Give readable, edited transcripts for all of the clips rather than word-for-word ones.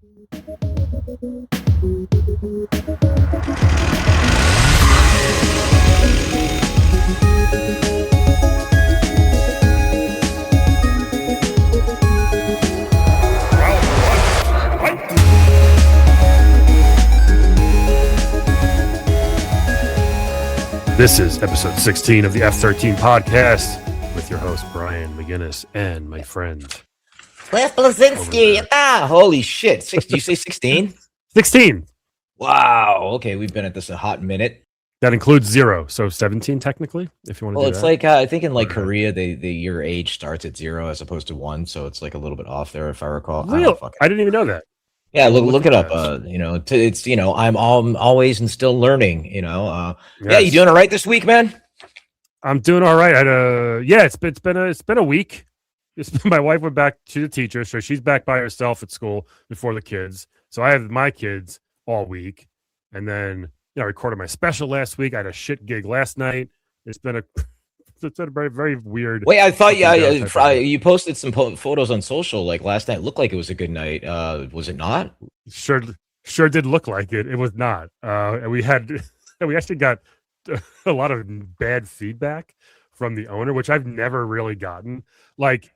This is episode 16 of the F13 podcast with your host, Brian McGinnis, and my friend, Cliff Blazinski. Holy shit. Did you say 16? 16. Wow. Okay, we've been at this a hot minute. That includes 0, so 17 technically, if you want to do it's that. like, I think in like Korea, your age starts at 0 as opposed to 1, so it's like a little bit off there, if I recall. Real? I didn't even know that. Yeah, look it up. It's I'm always and still learning. Yes. Yeah, you doing all right this week, man? I'm doing all right. It's been a week. My wife went back to the teacher, so she's back by herself at school before the kids. So I have my kids all week, and then I recorded my special last week. I had a shit gig last night. It's been a very, very weird. Wait, I thought you posted some photos on social like last night. It looked like it was a good night. Was it not? Sure did look like it. It was not. And we actually got a lot of bad feedback from the owner, which I've never really gotten. Like,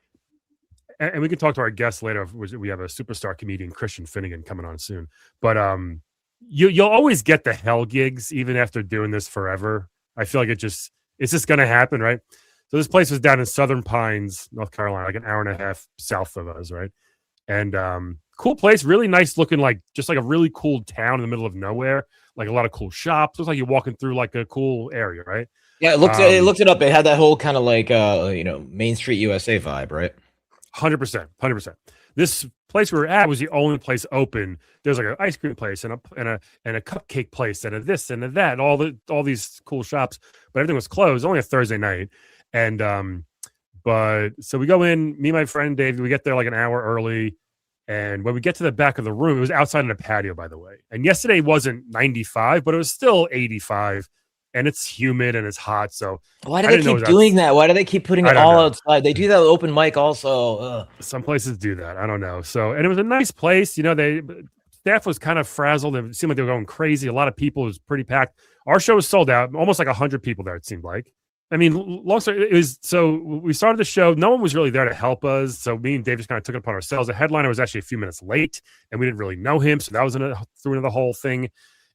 and we can talk to our guests later. We have a superstar comedian, Christian Finnegan, coming on soon. But you'll always get the hell gigs even after doing this forever. I feel like it's just going to happen, right? So this place was down in Southern Pines, North Carolina, like an hour and a half south of us, right? And cool place, really nice looking, like just like a really cool town in the middle of nowhere, like a lot of cool shops. Looks like you're walking through like a cool area, right? Yeah, it looked it up. It had that whole kind of like Main Street USA vibe, right? 100%. This place we were at was the only place open. There's like an ice cream place and a cupcake place and a this and a that, and all these cool shops, but everything was closed. Only a Thursday night, and but so we go in. Me and my friend Dave. We get there like an hour early, and when we get to the back of the room, it was outside in a patio, by the way. And yesterday wasn't 95, but it was still 85. And it's humid and it's hot. So why do they keep doing that? Why do they keep putting it all outside? They do that with open mic also. Ugh. Some places do that. I don't know. So, and it was a nice place. Staff was kind of frazzled. It seemed like they were going crazy. A lot of people. It was pretty packed. Our show was sold out. Almost like 100 people there, it seemed like. I mean, long story, it was, so we started the show. No one was really there to help us. So me and Dave just kind of took it upon ourselves. The headliner was actually a few minutes late and we didn't really know him. So that was threw into the whole thing,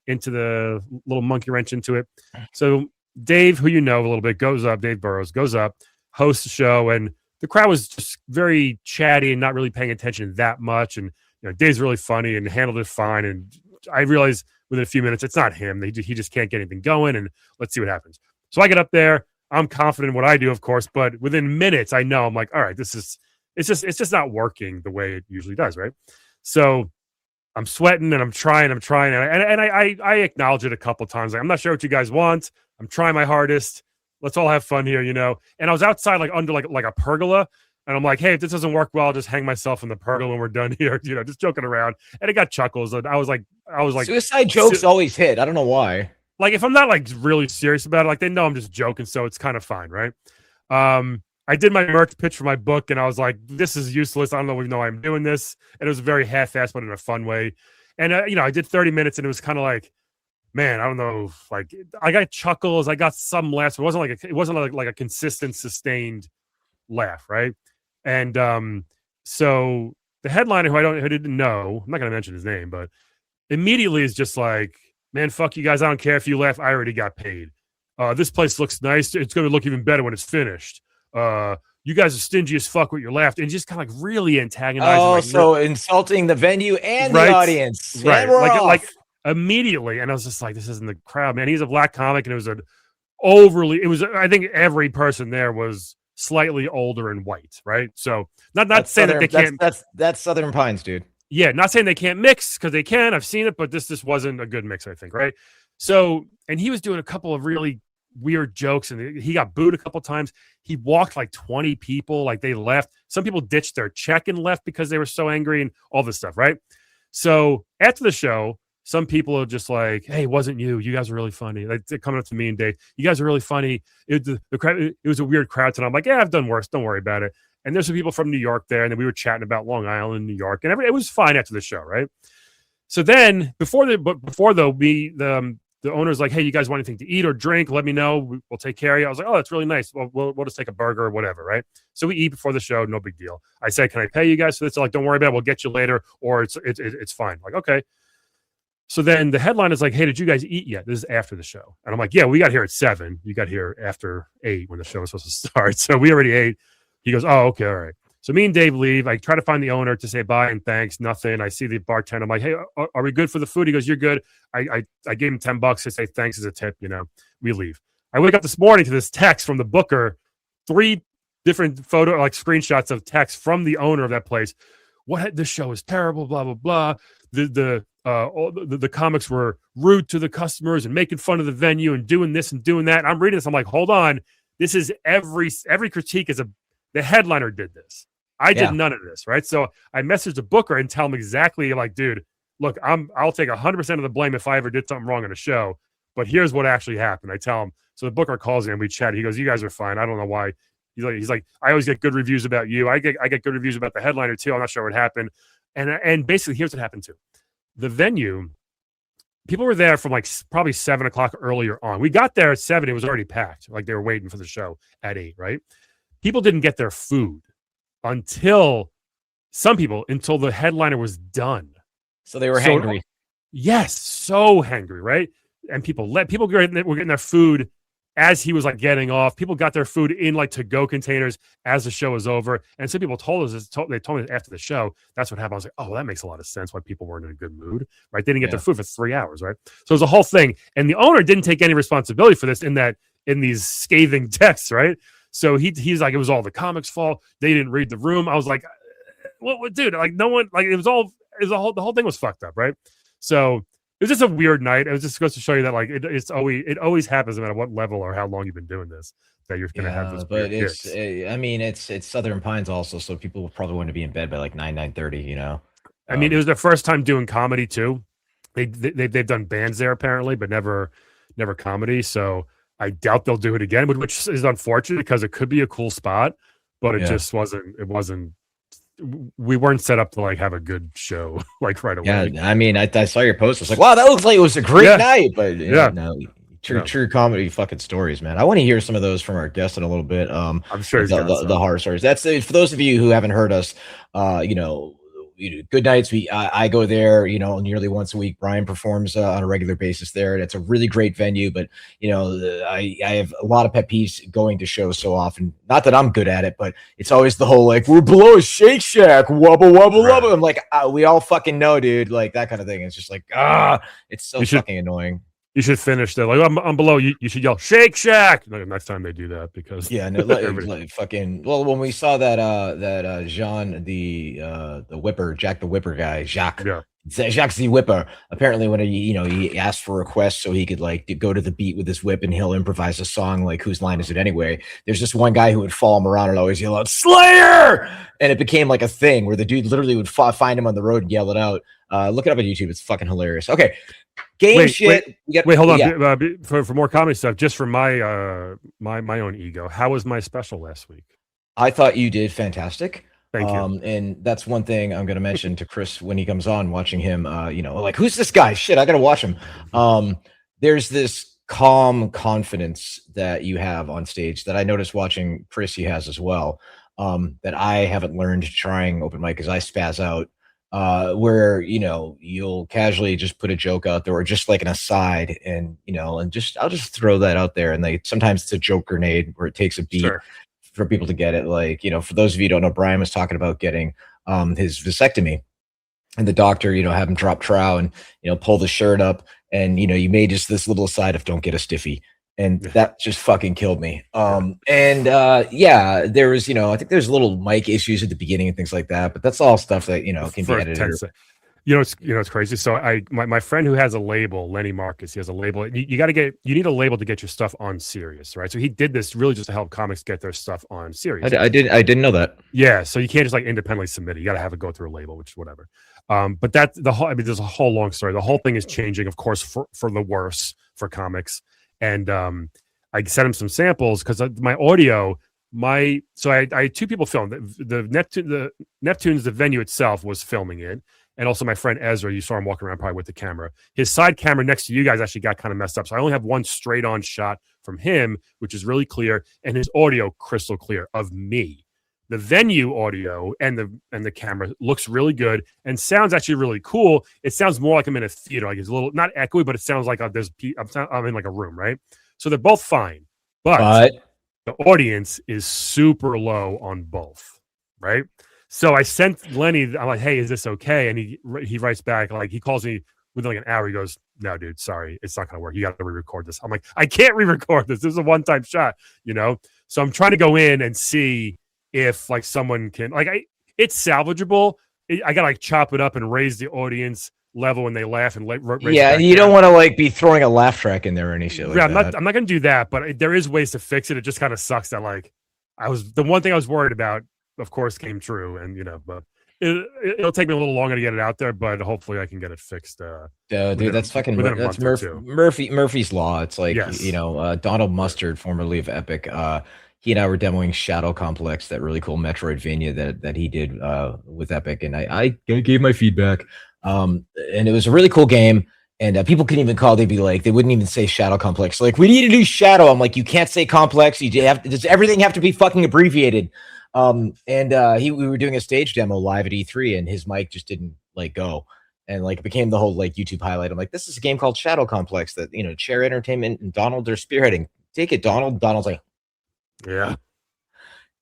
into the little monkey wrench into it. So Dave, who you know a little bit, goes up, Dave Burrows goes up, hosts the show, and the crowd was just very chatty and not really paying attention that much. And Dave's really funny and handled it fine. And I realized within a few minutes, it's not him. He just can't get anything going, and let's see what happens. So I get up there. I'm confident in what I do, of course, but within minutes, I know I'm like, all right, it's just not working the way it usually does, right? So I'm sweating and I'm trying, and I acknowledge it a couple of times. Like, I'm not sure what you guys want. I'm trying my hardest. Let's all have fun here, And I was outside, like under like a pergola, and I'm like, hey, if this doesn't work well, I'll just hang myself in the pergola when we're done here, just joking around. And it got chuckles. And I was like, suicide jokes always hit. I don't know why. Like if I'm not like really serious about it, like they know I'm just joking, so it's kind of fine, right? I did my merch pitch for my book, and I was like, this is useless. I don't know why I'm doing this. And it was very half-assed, but in a fun way. And, I did 30 minutes, and it was kind of like, man, I don't know. Like, I got chuckles. I got some laughs. It wasn't like a consistent, sustained laugh, right? And so the headliner, who didn't know, I'm not going to mention his name, but immediately is just like, man, fuck you guys. I don't care if you laugh. I already got paid. This place looks nice. It's going to look even better when it's finished. You guys are stingy as fuck with your laugh, and just kind of like really antagonizing. Oh, so insulting the venue and right? The audience, right? Like immediately, and I was just like, this isn't the crowd, man. He's a black comic, and I think every person there was slightly older and white, right? So not saying that they can't. That's Southern Pines, dude. Yeah, not saying they can't mix, because they can. I've seen it, but this just wasn't a good mix, I think, right? So, and he was doing a couple of really weird jokes, and he got booed a couple times. He walked like 20 people, like they left. Some people ditched their check and left because they were so angry and all this stuff, right? So after the show, some people are just like, hey, it wasn't you. You guys are really funny. Like, they're coming up to me and Dave, you guys are really funny. It was a weird crowd tonight. I'm like, yeah, I've done worse. Don't worry about it. And there's some people from New York there, and then we were chatting about Long Island, New York, and it was fine after the show, right? So then before the owner's like, hey, you guys want anything to eat or drink? Let me know. We'll take care of you. I was like, oh, that's really nice. We'll just take a burger or whatever, right? So we eat before the show, no big deal. I said, can I pay you guys for this? They're like, don't worry about it. We'll get you later, or it's fine. Like, okay. So then the headline is like, hey, did you guys eat yet? This is after the show. And I'm like, yeah, we got here at 7. You got here after 8 when the show was supposed to start. So we already ate. He goes, oh, okay, all right. So me and Dave leave. I try to find the owner to say bye and thanks. Nothing. I see the bartender. I'm like, hey, are we good for the food? He goes, you're good. I gave him $10 to say thanks as a tip. We leave. I wake up this morning to this text from the booker, 3 different screenshots of text from the owner of that place. This show is terrible, blah, blah, blah. The comics were rude to the customers and making fun of the venue and doing this and doing that. I'm reading this. I'm like, hold on. This is every critique is the headliner did this. I did none of this, right? So I messaged the booker and tell him exactly like, dude, look, I'll take 100% of the blame if I ever did something wrong on a show, but here's what actually happened. I tell him. So the booker calls me and we chat. He goes, you guys are fine. I don't know why. He's like, I always get good reviews about you. I get good reviews about the headliner too. I'm not sure what happened. And basically here's what happened too. The venue, people were there from like probably 7 o'clock earlier on. We got there at 7. It was already packed. Like they were waiting for the show at 8, right? People didn't get their food until the headliner was done. So they were hangry. Yes, so hangry, right? And people were getting their food as he was like getting off. People got their food in like to-go containers as the show was over. And some people told us, they told me after the show, that's what happened. I was like, oh, well, that makes a lot of sense why people weren't in a good mood, right? They didn't get their food for 3 hours, right? So it was a whole thing. And the owner didn't take any responsibility for this in these scathing texts, right? So he's like, it was all the comics' fault. They didn't read the room. I was like, what dude? Like no one, like the whole thing was fucked up, right? So it was just a weird night. It was just goes to show you that like it always happens no matter what level or how long you've been doing this, that you're going to have this. But it's Southern Pines also, so people probably want to be in bed by like 9:30. I mean, it was their first time doing comedy too. They've done bands there apparently, but never comedy. So I doubt they'll do it again, which is unfortunate because it could be a cool spot, but it just wasn't. It wasn't. We weren't set up to like have a good show like right away. Yeah, I mean, I saw your post. I was like, wow, that looks like it was a great night. But no, true comedy fucking stories, man. I want to hear some of those from our guest in a little bit. I'm sure the horror stories. That's for those of you who haven't heard us. Good nights. I go there, nearly once a week. Brian performs on a regular basis there. It's a really great venue, but I have a lot of pet peeves going to shows so often. Not that I'm good at it, but it's always the whole like, we're below a Shake Shack, wubba wubba wubba. I'm like, we all fucking know, dude. Like that kind of thing. It's just like, it's so fucking annoying. You should finish that. Like, I'm below. You should yell Shake Shack next time they do that because like fucking. Well, when we saw that Jean the Whipper, Jack the Whipper guy, Jacques the Whipper. Apparently, when he asked for requests so he could like go to the beat with his whip and he'll improvise a song like whose line is it anyway? There's just one guy who would follow him around and always yell out Slayer, and it became like a thing where the dude literally would find him on the road and yell it out. Look it up on YouTube. It's fucking hilarious. Okay. Wait, hold on. Yeah. For more comedy stuff, just for my own ego, how was my special last week? I thought you did fantastic. Thank you. And that's one thing I'm going to mention to Chris when he comes on, watching him, like, who's this guy? Shit, I got to watch him. There's this calm confidence that you have on stage that I noticed watching Chris, he has as well, that I haven't learned trying open mic because I spaz out. Where you'll casually just put a joke out there or just like an aside and I'll just throw that out there, and like sometimes it's a joke grenade where it takes a beat for people to get it. Like for those of you who don't know, Brian was talking about getting his vasectomy, and the doctor have him drop trow and pull the shirt up, and you made just this little aside of don't get a stiffy. And that just fucking killed me. There was, I think there's little mic issues at the beginning and things like that, but that's all stuff that, can be edited. It's crazy. So my friend who has a label, Lenny Marcus, he has a label. You need a label to get your stuff on Sirius, right? So he did this really just to help comics get their stuff on Sirius. I didn't know that. Yeah. So you can't just like independently submit it. You got to have it go through a label, which is whatever. But that's there's a whole long story. The whole thing is changing, of course, for the worse for comics. And I sent him some samples because my audio I had two people film the Neptune's, the venue itself was filming it. And also my friend Ezra, you saw him walking around probably with the camera. His side camera next to you guys actually got kind of messed up. So I only have one straight on shot from him, which is really clear, and his audio crystal clear of me. The venue audio and the camera looks really good and sounds actually really cool. It sounds more like I'm in a theater. Like it's a little not echoey, but it sounds like I'm in like a room, right? So they're both fine. But the audience is super low on both, right? So I sent Lenny, I'm like, hey, is this okay? And he writes back, like, he calls me within like an hour. He goes, no, dude, sorry, it's not going to work. You got to re-record this. I'm like, I can't re-record this. This is a one-time shot, you know? So I'm trying to go in and see if like someone can, like, it's salvageable. I got to like chop it up and raise the audience level when they laugh and yeah, you don't want to like be throwing a laugh track in there or any shit like that. I'm not going to do that, but there is ways to fix it. It just kind of sucks that like the one thing I was worried about, of course, came true, and you know, but it'll take me a little longer to get it out there, but hopefully I can get it fixed. Dude, that's fucking that's Murphy's Law. It's like, you know, Donald Mustard, formerly of Epic, he and I were demoing Shadow Complex, that really cool Metroidvania that he did with Epic, and I gave my feedback. And it was a really cool game. And people couldn't even call. They'd be like, they wouldn't even say Shadow Complex. Like, we need a new Shadow. I'm like, you can't say complex. Does everything have to be fucking abbreviated? We were doing a stage demo live at E3, and his mic just didn't like go, and like it became the whole like YouTube highlight. I'm like, this is a game called Shadow Complex that, you know, Chair Entertainment and Donald are spearheading. Take it, Donald. Donald's like, yeah.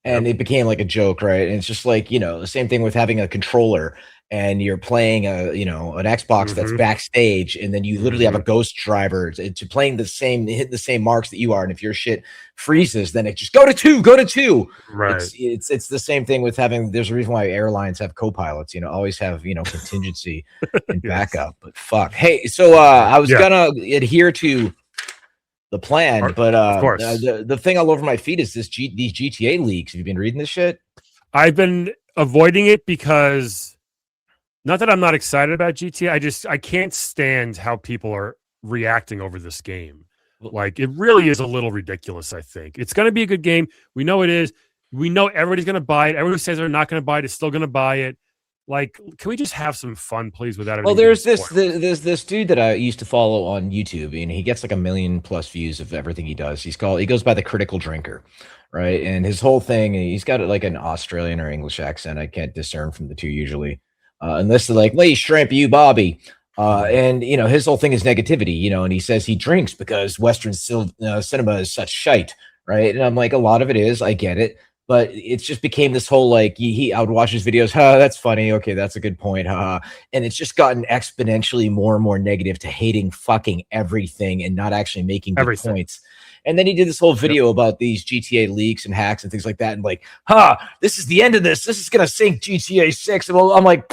And it became like a joke, right? And it's just like, you know, the same thing with having a controller and you're playing an Xbox that's backstage, and then you literally have a ghost driver to playing hitting the same marks that you are. And if your shit freezes, then it just go to two. Right. It's the same thing with having, there's a reason why airlines have co-pilots, you know, always have, you know, contingency and backup. But fuck. Hey, so I was gonna adhere to the plan, but of course. The thing all over my feed is these GTA leaks. Have you been reading this shit? I've been avoiding it because, not that I'm not excited about GTA, I can't stand how people are reacting over this game. Like, it really is a little ridiculous, I think. It's going to be a good game. We know it is. We know everybody's going to buy it. Everybody says they're not going to buy it. Is still going to buy it. Like, can we just have some fun, please, without it? Well, there's this dude that I used to follow on YouTube, and he gets like 1 million+ views of everything he does. He goes by the Critical Drinker, right? And his whole thing, he's got like an Australian or English accent. I can't discern from the two usually. Unless they're like, "Lee shrimp, you Bobby," and you know, his whole thing is negativity, you know, and he says he drinks because Western cinema is such shite, right? And I'm like, a lot of it is, I get it, but it's just became this whole like, I would watch his videos, that's funny, okay, that's a good point, and it's just gotten exponentially more and more negative to hating fucking everything and not actually making good points. And then he did this whole video about these GTA leaks and hacks and things like that, and like, this is the end of this. This is gonna sink GTA 6. And I'm like,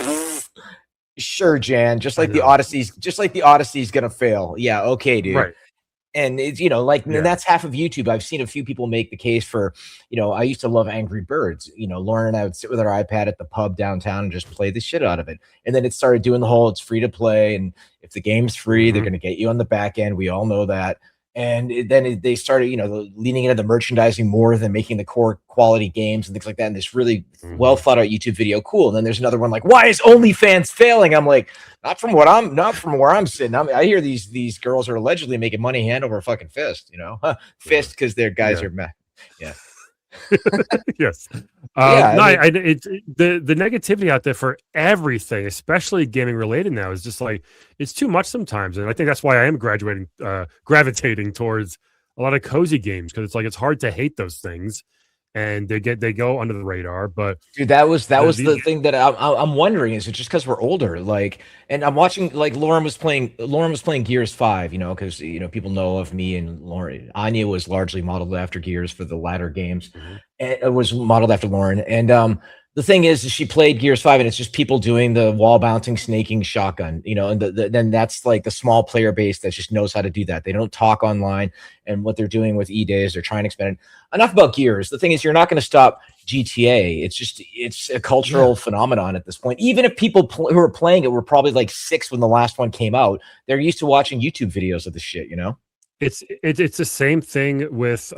sure, Jan. Just like the Odyssey's gonna fail. Yeah, okay, dude. Right. And it's, you know, like, and that's half of YouTube. I've seen a few people make the case for, you know, I used to love Angry Birds. You know, Lauren and I would sit with our iPad at the pub downtown and just play the shit out of it. And then it started doing the whole, it's free to play, and if the game's free, they're gonna get you on the back end. We all know that. And then they started, you know, leaning into the merchandising more than making the core quality games and things like that. And this really well thought out YouTube video, cool. And then there's another one like, why is OnlyFans failing? I'm like, not from where I'm sitting. I hear these girls are allegedly making money hand over a fucking fist, you know, fist because their guys are meh. Yeah. Yes. It's the negativity out there for everything, especially gaming related now, is just like, it's too much sometimes. And I think that's why I am gravitating towards a lot of cozy games, because it's like, it's hard to hate those things, and they go under the radar. But dude, that was the thing that I'm wondering, is it just because we're older? Like, and I'm watching, like, Lauren was playing Gears 5, you know, because, you know, people know of me and Lauren. Anya was largely modeled after Gears for the latter games. And it was modeled after Lauren. And the thing is she played Gears 5, and it's just people doing the wall bouncing, snaking shotgun, you know, and then that's like the small player base that just knows how to do that. They don't talk online, and what they're doing with E-Days, they're trying to expand it. Enough about Gears. The thing is, you're not going to stop GTA. It's a cultural phenomenon at this point. Even if people who are playing it were probably like 6 when the last one came out, they're used to watching YouTube videos of the shit, you know? It's the same thing with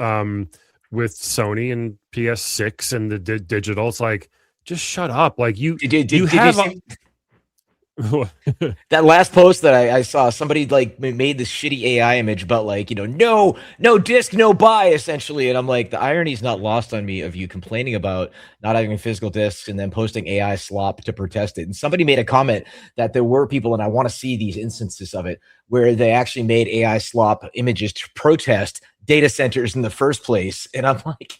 with Sony and PS6 and the digital. It's like, just shut up. Like you Did have you see that last post that I saw? Somebody like made this shitty AI image about like, no disc, no buy, essentially. And I'm like, the irony is not lost on me of you complaining about not having physical discs and then posting AI slop to protest it. And somebody made a comment that there were people, and I want to see these instances of it, where they actually made AI slop images to protest data centers in the first place. And I'm like,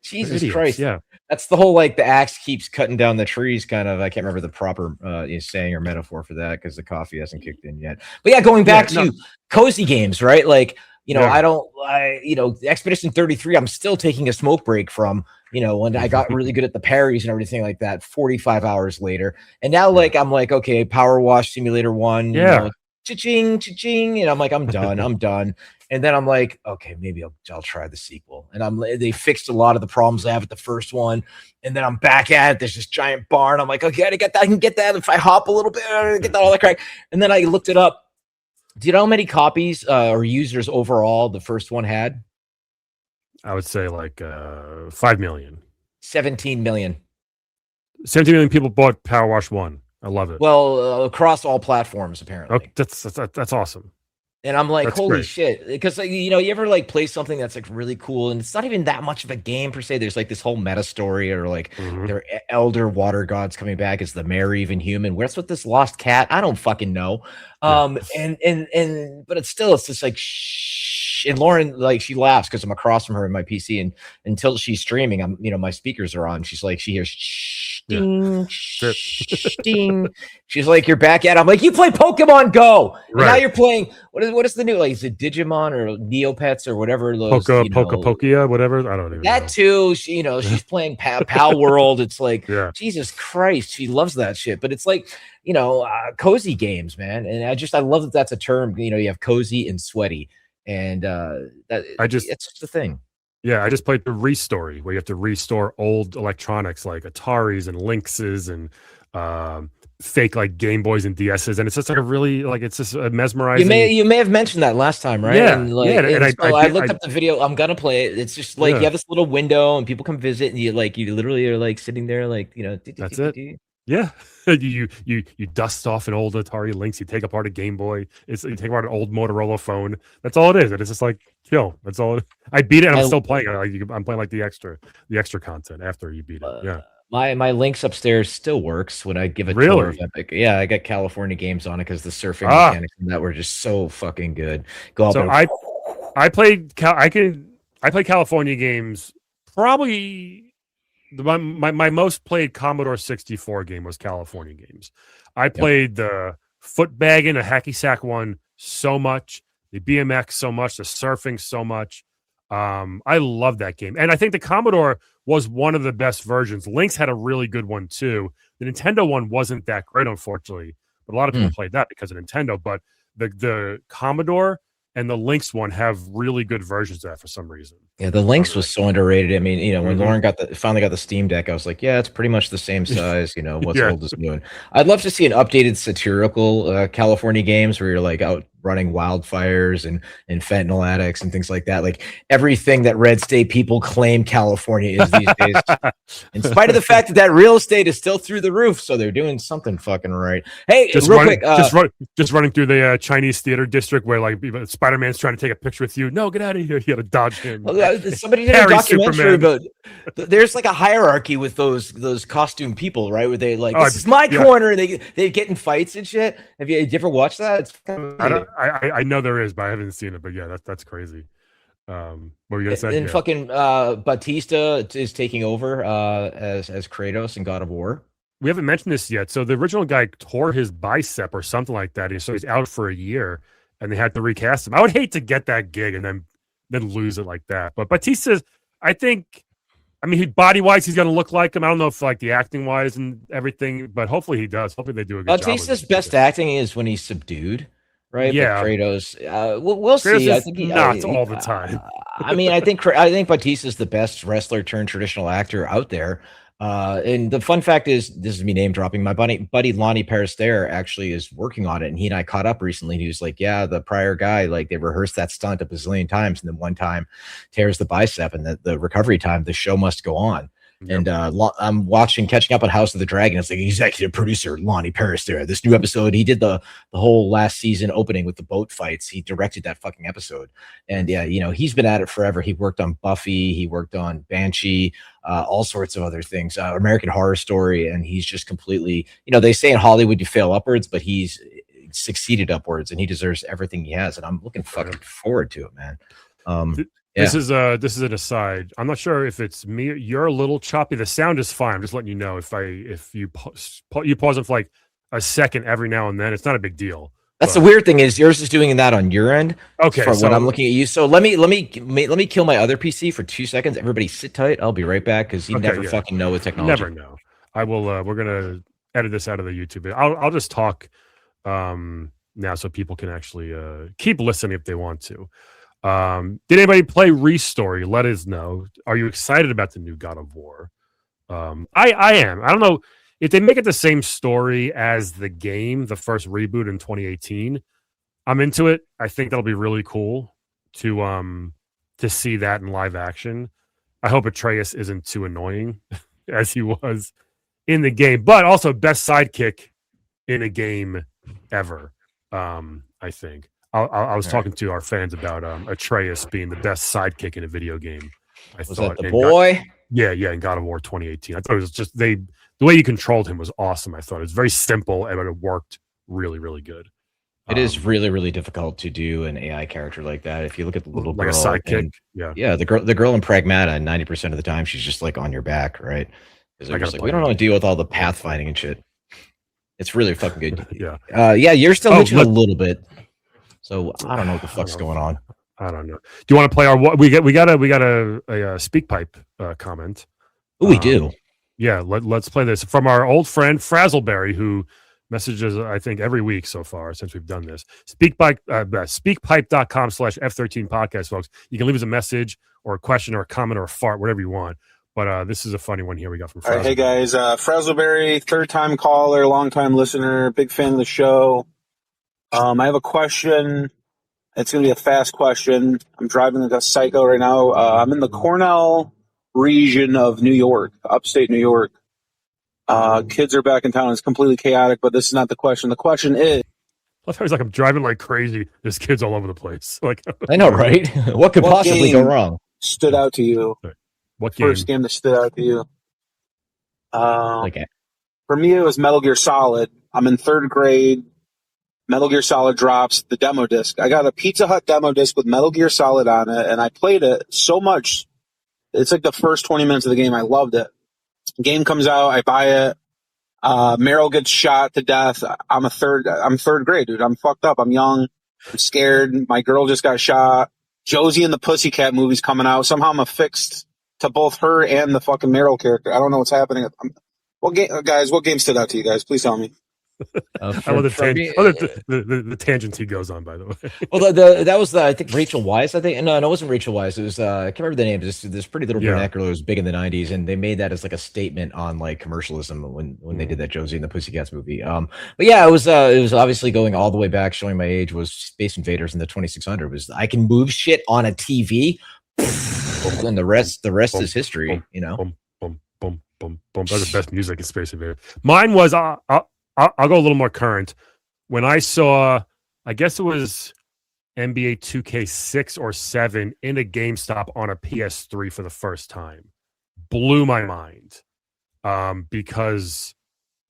Jesus idiots, Christ. yeah. That's the whole like the axe keeps cutting down the trees kind of. I can't remember the proper saying or metaphor for that because the coffee hasn't kicked in yet. But yeah, going back to cozy games, right? Like, Expedition 33, I'm still taking a smoke break from, when I got really good at the parries and everything like that 45 hours later. And now like I'm like, okay, Power Wash Simulator 1, cha-ching, cha-ching. And I'm like, I'm done. I'm done. And then I'm like, okay, maybe I'll try the sequel. And they fixed a lot of the problems I have with the first one. And then I'm back at it. There's this giant barn. I'm like, okay, I can get that. If I hop a little bit, I get that all that crack. And then I looked it up. Do you know how many copies or users overall the first one had? I would say like 5 million. 17 million. 17 million people bought Power Wash 1. I love it. Well, across all platforms, apparently. Oh, that's awesome. And I'm like, That's holy great. shit. Because, you ever like play something that's like really cool and it's not even that much of a game per se. There's like this whole meta story or like their elder water gods coming back as the Mare even human. Where's with this lost cat? I don't fucking know. But it's just like, shh. And Lauren, like, she laughs because I'm across from her in my PC, and until she's streaming, my speakers are on. She's like, she hears shh, ding, shh, ding. She's like, you're back at it. I'm like, you play Pokemon Go. And now you're playing, what is the new, like, is it Digimon or Neopets or whatever? Those, Pokia, whatever. I don't even know. That too, she's playing Pal World. It's like, Jesus Christ, she loves that shit. But it's like, cozy games, man. And I love that that's a term. You have cozy and sweaty. And it's just a thing. Yeah, I just played the Restory, where you have to restore old electronics like Ataris and Lynxes and fake like Game Boys and DSs, and it's just like a really it's just a mesmerizing. You may have mentioned that last time, right? Yeah, and I looked up the video. I'm gonna play it. It's just like you have this little window, and people come visit, and you literally are like sitting there, like that's it. Yeah, you dust off an old Atari Lynx. You take apart a Game Boy. You take apart an old Motorola phone. That's all it is. And it's just like chill. That's all. I beat it. And I'm still playing. I'm playing like the extra content after you beat it. Yeah. My Lynx upstairs still works when I give a tour of Epic. Yeah, I got California games on it because the surfing mechanics and that were just so fucking good. I played California games probably. My most played Commodore 64 game was California games. I played the footbagging, the hacky sack one so much, the BMX so much, the surfing so much. I love that game. And I think the Commodore was one of the best versions. Lynx had a really good one too. The Nintendo one wasn't that great, unfortunately, but a lot of people played that because of Nintendo. But the Commodore and the Lynx one have really good versions of that for some reason. Yeah, the Lynx was so underrated. I mean, when Lauren finally got the Steam Deck, I was like, yeah, it's pretty much the same size. What's old is new. And I'd love to see an updated satirical California games where you're like out running wildfires and fentanyl addicts and things like that. Like everything that red state people claim California is these days, in spite of the fact that real estate is still through the roof. So they're doing something fucking right. Hey, just running through the Chinese theater district where like Spider-Man's trying to take a picture with you. No, get out of here. You got to dodge him. Somebody did a documentary about. There's like a hierarchy with those costume people, right? Where they like, this is my corner, and they get in fights and shit. Have you ever watched that? It's I know there is, but I haven't seen it. But yeah, that's crazy. What were you gonna say? And fucking Batista is taking over as Kratos in God of War. We haven't mentioned this yet. So the original guy tore his bicep or something like that, so he's out for a year, and they had to recast him. I would hate to get that gig and then lose it like that. But Batista's, I think, body wise, he's gonna look like him. I don't know if like the acting wise and everything, but hopefully he does. Hopefully they do a good job. Batista's best acting is when he's subdued. Right, yeah. But Kratos, we'll see. I think not all the time. I think Batista's the best wrestler turned traditional actor out there. And the fun fact is, this is me name dropping. My buddy Lonnie Perister actually is working on it, and he and I caught up recently. And he was like, "Yeah, the prior guy, like they rehearsed that stunt a bazillion times, and then one time tears the bicep, and the recovery time, the show must go on." Yep. And I'm catching up on House of the Dragon. It's like executive producer Lonnie Perister. This new episode, he did the whole last season opening with the boat fights. He directed that fucking episode, and yeah, he's been at it forever. He worked on Buffy, he worked on Banshee, all sorts of other things, American Horror Story, and he's just completely. They say in Hollywood you fail upwards, but he's succeeded upwards, and he deserves everything he has. And I'm looking fucking forward to it, man. This is an aside. I'm not sure if it's me. You're a little choppy. The sound is fine. I'm just letting you know if you pause it for like a second every now and then. It's not a big deal. That's the weird thing is yours is doing that on your end. Okay, from when I'm looking at you. So let me kill my other PC for 2 seconds. Everybody sit tight. I'll be right back because you never fucking know with technology. Never know. I will. We're gonna edit this out of the YouTube. I'll just talk now so people can actually keep listening if they want to. Did anybody play Restory? Let us know. Are you excited about the new God of War? I am. I don't know if they make it the same story as the game, the first reboot in 2018. I'm into it. I think that'll be really cool to see that in live action. I hope Atreus isn't too annoying as he was in the game, but also best sidekick in a game ever. I think. I was talking to our fans about Atreus being the best sidekick in a video game. Was that the boy? In God of War 2018. I thought it was just the way you controlled him was awesome. I thought it was very simple and it worked really, really good. It is really, really difficult to do an AI character like that. If you look at the little like girl, a sidekick, the girl in Pragmata, 90% of the time she's just like on your back, right? Because we don't want to deal with all the pathfinding and shit. It's really fucking good. You're still hitching a little bit. So I don't know what the fuck's going on. I don't know. Do you want to play our what we got a speak pipe comment? Oh, we do. Yeah, let's play this from our old friend Frazzleberry, who messages I think every week so far since we've done this. Speakpipe.com/F13 podcast, folks. You can leave us a message or a question or a comment or a fart, whatever you want. But this is a funny one here we got from Frazzleberry. All right, hey guys, Frazzleberry, third-time caller, long-time listener, big fan of the show. I have a question. It's going to be a fast question. I'm driving like a psycho right now. I'm in the Cornell region of New York, upstate New York. Kids are back in town. It's completely chaotic, but this is not the question. The question is... I thought he was like, I'm driving like crazy. There's kids all over the place. Like, I know, right? What could possibly go wrong? Stood out to you? What game? First game that stood out to you? Okay. For me, it was Metal Gear Solid. I'm in third grade. Metal Gear Solid drops the demo disc. I got a Pizza Hut demo disc with Metal Gear Solid on it, and I played it so much. It's like the first 20 minutes of the game. I loved it. Game comes out, I buy it. Meryl gets shot to death. I'm third grade, dude. I'm fucked up. I'm young. I'm scared. My girl just got shot. Josie and the Pussycat movie's coming out. Somehow I'm affixed to both her and the fucking Meryl character. I don't know what's happening. What game stood out to you guys? Please tell me. I love the tangents he goes on, by the way. Well, that was I think Rachel Weisz. I think no, it wasn't Rachel Weisz. It was I can't remember the name. This Pretty Little Vernacular was big in the '90s, and they made that as like a statement on like commercialism when they did that Josie and the Pussycats movie. But yeah, it was obviously going all the way back, showing my age. Was Space Invaders in the 2600? Was I can move shit on a TV, and the rest is history. Boom, boom, boom, boom, boom. That's the best music in Space Invaders. Mine was I'll go a little more current. When I saw, I guess it was NBA 2K6 or 7 in a GameStop on a PS3 for the first time, blew my mind because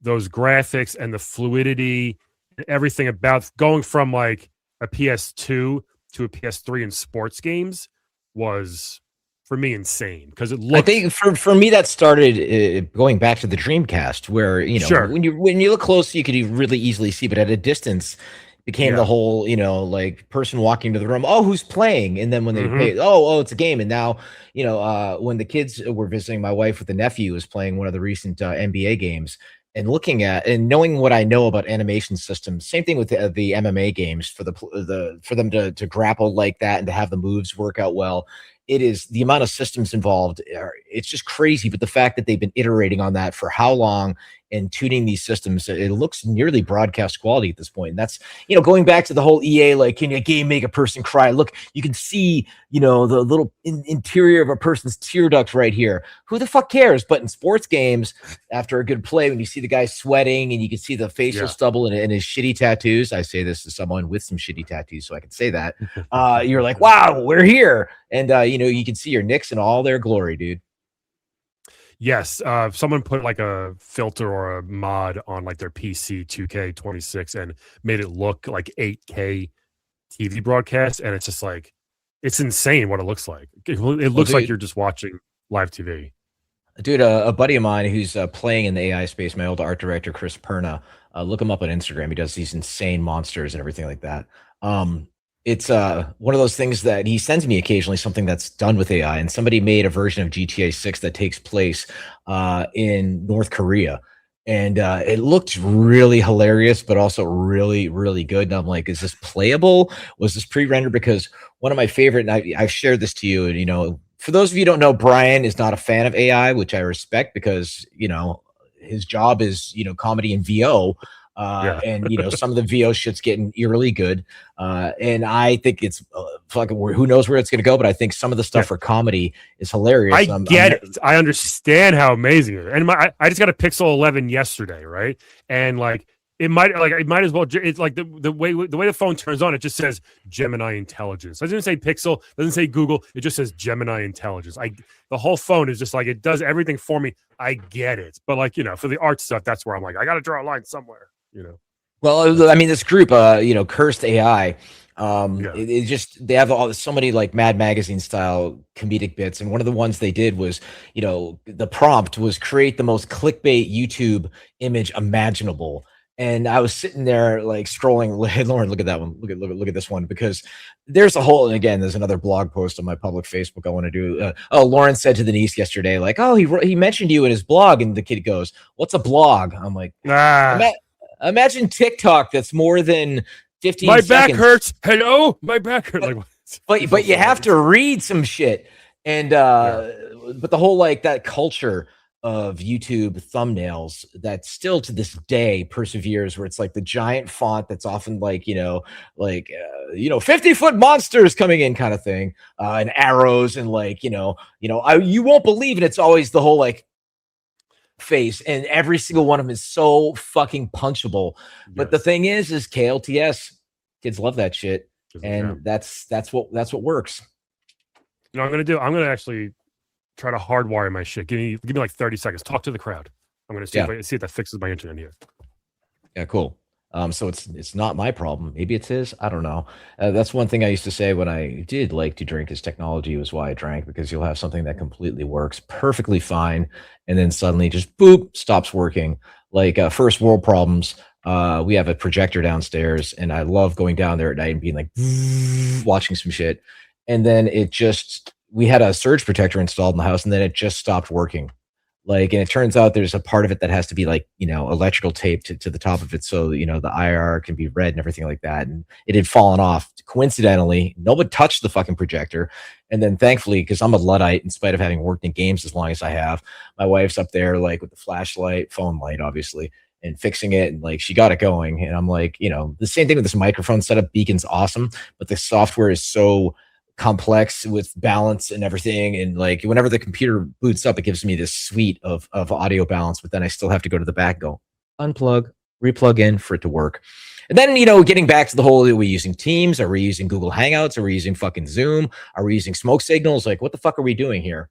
those graphics and the fluidity, and everything about going from like a PS2 to a PS3 in sports games was, for me, insane because it looked. I think for me that started going back to the Dreamcast, where when you look close, you could really easily see, but at a distance, became the whole like person walking to the room. Oh, who's playing? And then when they play, oh, it's a game. And now when the kids were visiting, my wife with the nephew was playing one of the recent NBA games. And looking at and knowing what I know about animation systems, same thing with the MMA games for them to grapple like that and to have the moves work out well. it is the amount of systems involved. It's just crazy. But the fact that they've been iterating on that for how long and tuning these systems, it looks nearly broadcast quality at this point. And that's, going back to the whole EA, like, can a game make a person cry? Look, you can see, the little interior of a person's tear duct right here. Who the fuck cares? But in sports games, after a good play, when you see the guy sweating and you can see the facial stubble and his shitty tattoos, I say this to someone with some shitty tattoos, so I can say that. You're like, wow, we're here. And, you can see your Knicks in all their glory, dude. Yes, someone put like a filter or a mod on like their PC 2K26 and made it look like 8K TV broadcast, and it's just like it's insane what it looks like. It looks like you're just watching live TV. Dude, a buddy of mine who's playing in the AI space, my old art director Chris Perna, look him up on Instagram. He does these insane monsters and everything like that. It's one of those things that he sends me occasionally, something that's done with AI, and somebody made a version of GTA 6 that takes place in North Korea. And it looked really hilarious, but also really, really good. And I'm like, is this playable? Was this pre-rendered? Because one of my favorite, and I've shared this to you, and, for those of you who don't know, Brian is not a fan of AI, which I respect because, his job is, comedy and VO. And some of the VO shit's getting eerily good, and I think it's fucking. Who knows where it's going to go? But I think some of the stuff for comedy is hilarious. I get it. I understand how amazing it is. And I just got a Pixel 11 yesterday, right? And like it might as well. It's like the way the phone turns on, it just says Gemini Intelligence. It doesn't say Pixel, doesn't say Google. It just says Gemini Intelligence. The whole phone is just like it does everything for me. I get it, but like for the art stuff, that's where I'm like I got to draw a line somewhere. Well, I mean, this group, Cursed AI, it just, they have so many like Mad Magazine style comedic bits. And one of the ones they did was, the prompt was create the most clickbait YouTube image imaginable. And I was sitting there like scrolling. Hey, Lauren, look at that one. Look at this one, because there's a whole, and again, there's another blog post on my public Facebook I want to do. Lauren said to the niece yesterday, like, oh, he mentioned you in his blog. And the kid goes, what's a blog? I'm like, imagine TikTok that's more than 15 My seconds. back hurts. Hello? My back hurts. But you have to read some shit. And but the whole like that culture of YouTube thumbnails that still to this day perseveres, where it's like the giant font that's often like 50-foot monsters coming in kind of thing, and arrows and you won't believe it. It's always the whole like face, and every single one of them is so fucking punchable. But the thing is KLTS kids love that shit, and that's what works. I'm gonna actually try to hardwire my shit. Give me like 30 seconds. Talk to the crowd. I'm gonna see if that fixes my internet here. Yeah, cool. So it's not my problem. Maybe it's his. I don't know. That's one thing I used to say when I did like to drink, is technology was why I drank, because you'll have something that completely works perfectly fine, and then suddenly just boop, stops working. Like first world problems. We have a projector downstairs, and I love going down there at night and being like watching some shit. And then we had a surge protector installed in the house, and then it just stopped working. And it turns out there's a part of it that has to be electrical tape to the top of it, so the IR can be read and everything like that. And it had fallen off coincidentally. Nobody touched the fucking projector, and then thankfully, because I'm a Luddite, in spite of having worked in games as long as I have, my wife's up there with the flashlight, phone light, obviously, and fixing it, and she got it going. And I'm like, the same thing with this microphone setup. Beacon's awesome, but the software is so complex with balance and everything, and whenever the computer boots up, it gives me this suite of audio balance, but then I still have to go to the back, go unplug, replug in for it to work. And then getting back to the whole, are we using Teams, are we using Google Hangouts, are we using fucking Zoom, are we using smoke signals? What the fuck are we doing here?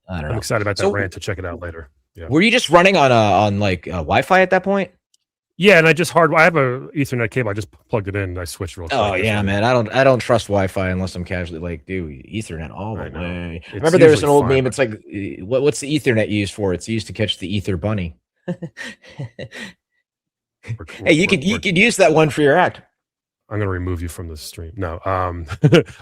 I don't know. I'm excited about that rant, to check it out later. Were you just running on Wi-Fi at that point? Yeah, and I have a Ethernet cable. I just plugged it in and I switched real quick. Oh yeah, man. I don't trust Wi-Fi unless I'm casually dude, Ethernet all the way. It's remember there was an old meme. It's like, what's the Ethernet used for? It's used to catch the ether bunny. Hey, you could use that one for your act. I'm gonna remove you from the stream. No,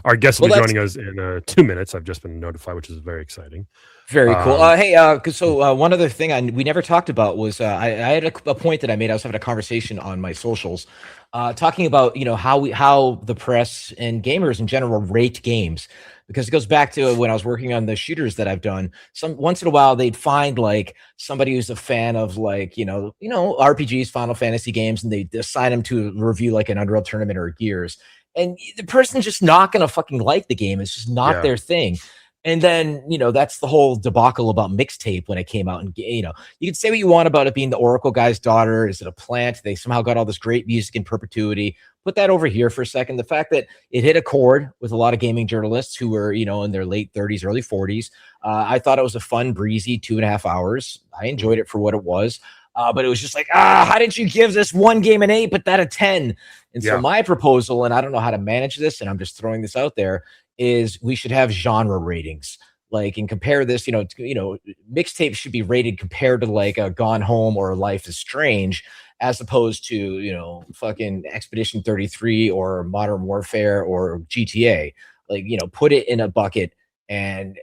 our guest will be joining us in 2 minutes. I've just been notified, which is very exciting. Very cool. Hey, one other thing we never talked about was I had a point that I made. I was having a conversation on my socials, talking about how the press and gamers in general rate games, because it goes back to when I was working on the shooters that I've done. Once in a while they'd find like somebody who's a fan of like RPGs, Final Fantasy games, and they assign them to review like an Unreal Tournament or Gears, and the person's just not gonna fucking like the game. It's just not their thing. And then, that's the whole debacle about mixtape when it came out. And, you can say what you want about it being the Oracle guy's daughter. Is it a plant? They somehow got all this great music in perpetuity. Put that over here for a second. The fact that it hit a chord with a lot of gaming journalists who were, in their late 30s, early 40s. I thought it was a fun, breezy 2.5 hours. I enjoyed it for what it was. But it was just like, how did you give this one game an 8, but that a 10? And so my proposal, and I don't know how to manage this, and I'm just throwing this out there, is we should have genre ratings, like, and compare this. Mixtape should be rated compared to like a Gone Home or Life is Strange, as opposed to fucking Expedition 33 or Modern Warfare or GTA. Like, put it in a bucket, and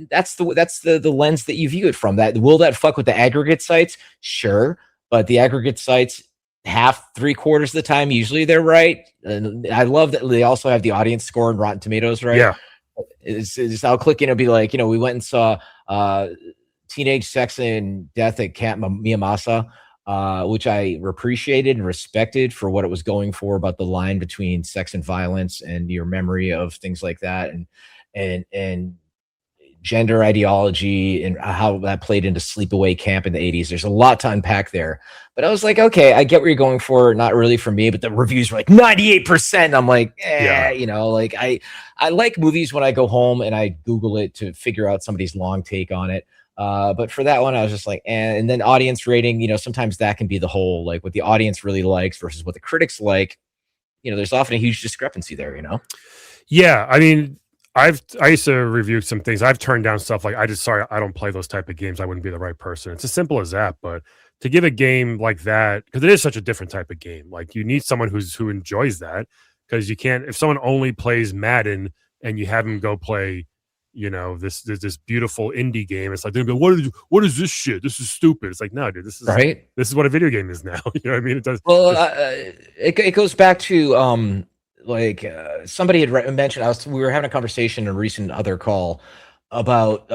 that's the lens that you view it from. That will that fuck with the aggregate sites? Sure, but the aggregate sites, half, 3/4 of the time, usually they're right. And I love that they also have the audience score and Rotten Tomatoes, right? Yeah. I'll click in and be like, we went and saw Teenage Sex and Death at Camp Miyamasa, which I appreciated and respected for what it was going for, about the line between sex and violence and your memory of things like that, and gender ideology and how that played into sleepaway camp in the 80s. There's a lot to unpack there. But I was like, okay, I get what you're going for. Not really for me, but the reviews were like 98%. I'm like, like I like movies when I go home and I Google it to figure out somebody's long take on it. But for that one, I was just like, and then audience rating, sometimes that can be the whole, like, what the audience really likes versus what the critics like. There's often a huge discrepancy there, Yeah. I mean, I used to review some things. I've turned down stuff like, I don't play those type of games. I wouldn't be the right person. It's as simple as that. But to give a game like that, because it is such a different type of game, like, you need someone who enjoys that, because you can't, if someone only plays Madden and you have them go play, this beautiful indie game, it's like, they're gonna be, what is this shit? This is stupid. It's like, no, dude, this is right. This is what a video game is now. You know what I mean? It does. Well, it goes back to somebody had mentioned, we were having a conversation in a recent other call about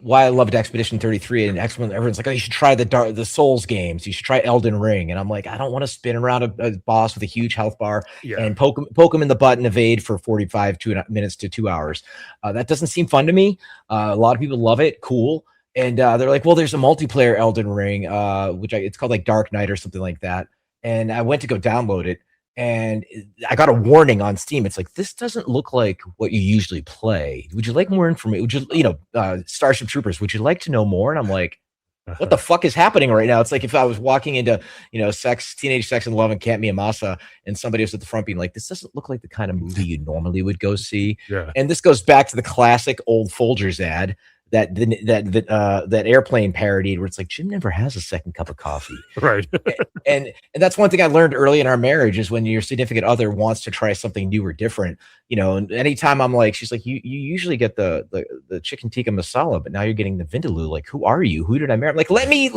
why I loved Expedition 33, and everyone's like, oh, you should try the Souls games, you should try Elden Ring, and I'm like, I don't want to spin around a boss with a huge health bar and poke him in the butt and evade for 45 minutes to 2 hours. That doesn't seem fun to me. A lot of people love it, cool, and they're like, well, there's a multiplayer Elden Ring, it's called like Dark Knight or something like that, and I went to go download it. And I got a warning on Steam. It's like, this doesn't look like what you usually play. Would you like more information? Would you, Starship Troopers, would you like to know more? And I'm like, what the fuck is happening right now? It's like if I was walking into, Teenage Sex and Love and Camp Miyamasa, and somebody was at the front being like, this doesn't look like the kind of movie you normally would go see. Yeah. And this goes back to the classic old Folgers ad that Airplane parodied, where it's like, Jim never has a second cup of coffee. Right. and that's one thing I learned early in our marriage, is when your significant other wants to try something new or different, and anytime I'm like, she's like, you usually get the chicken tikka masala, but now you're getting the vindaloo. Like, who are you? Who did I marry? I'm like, let me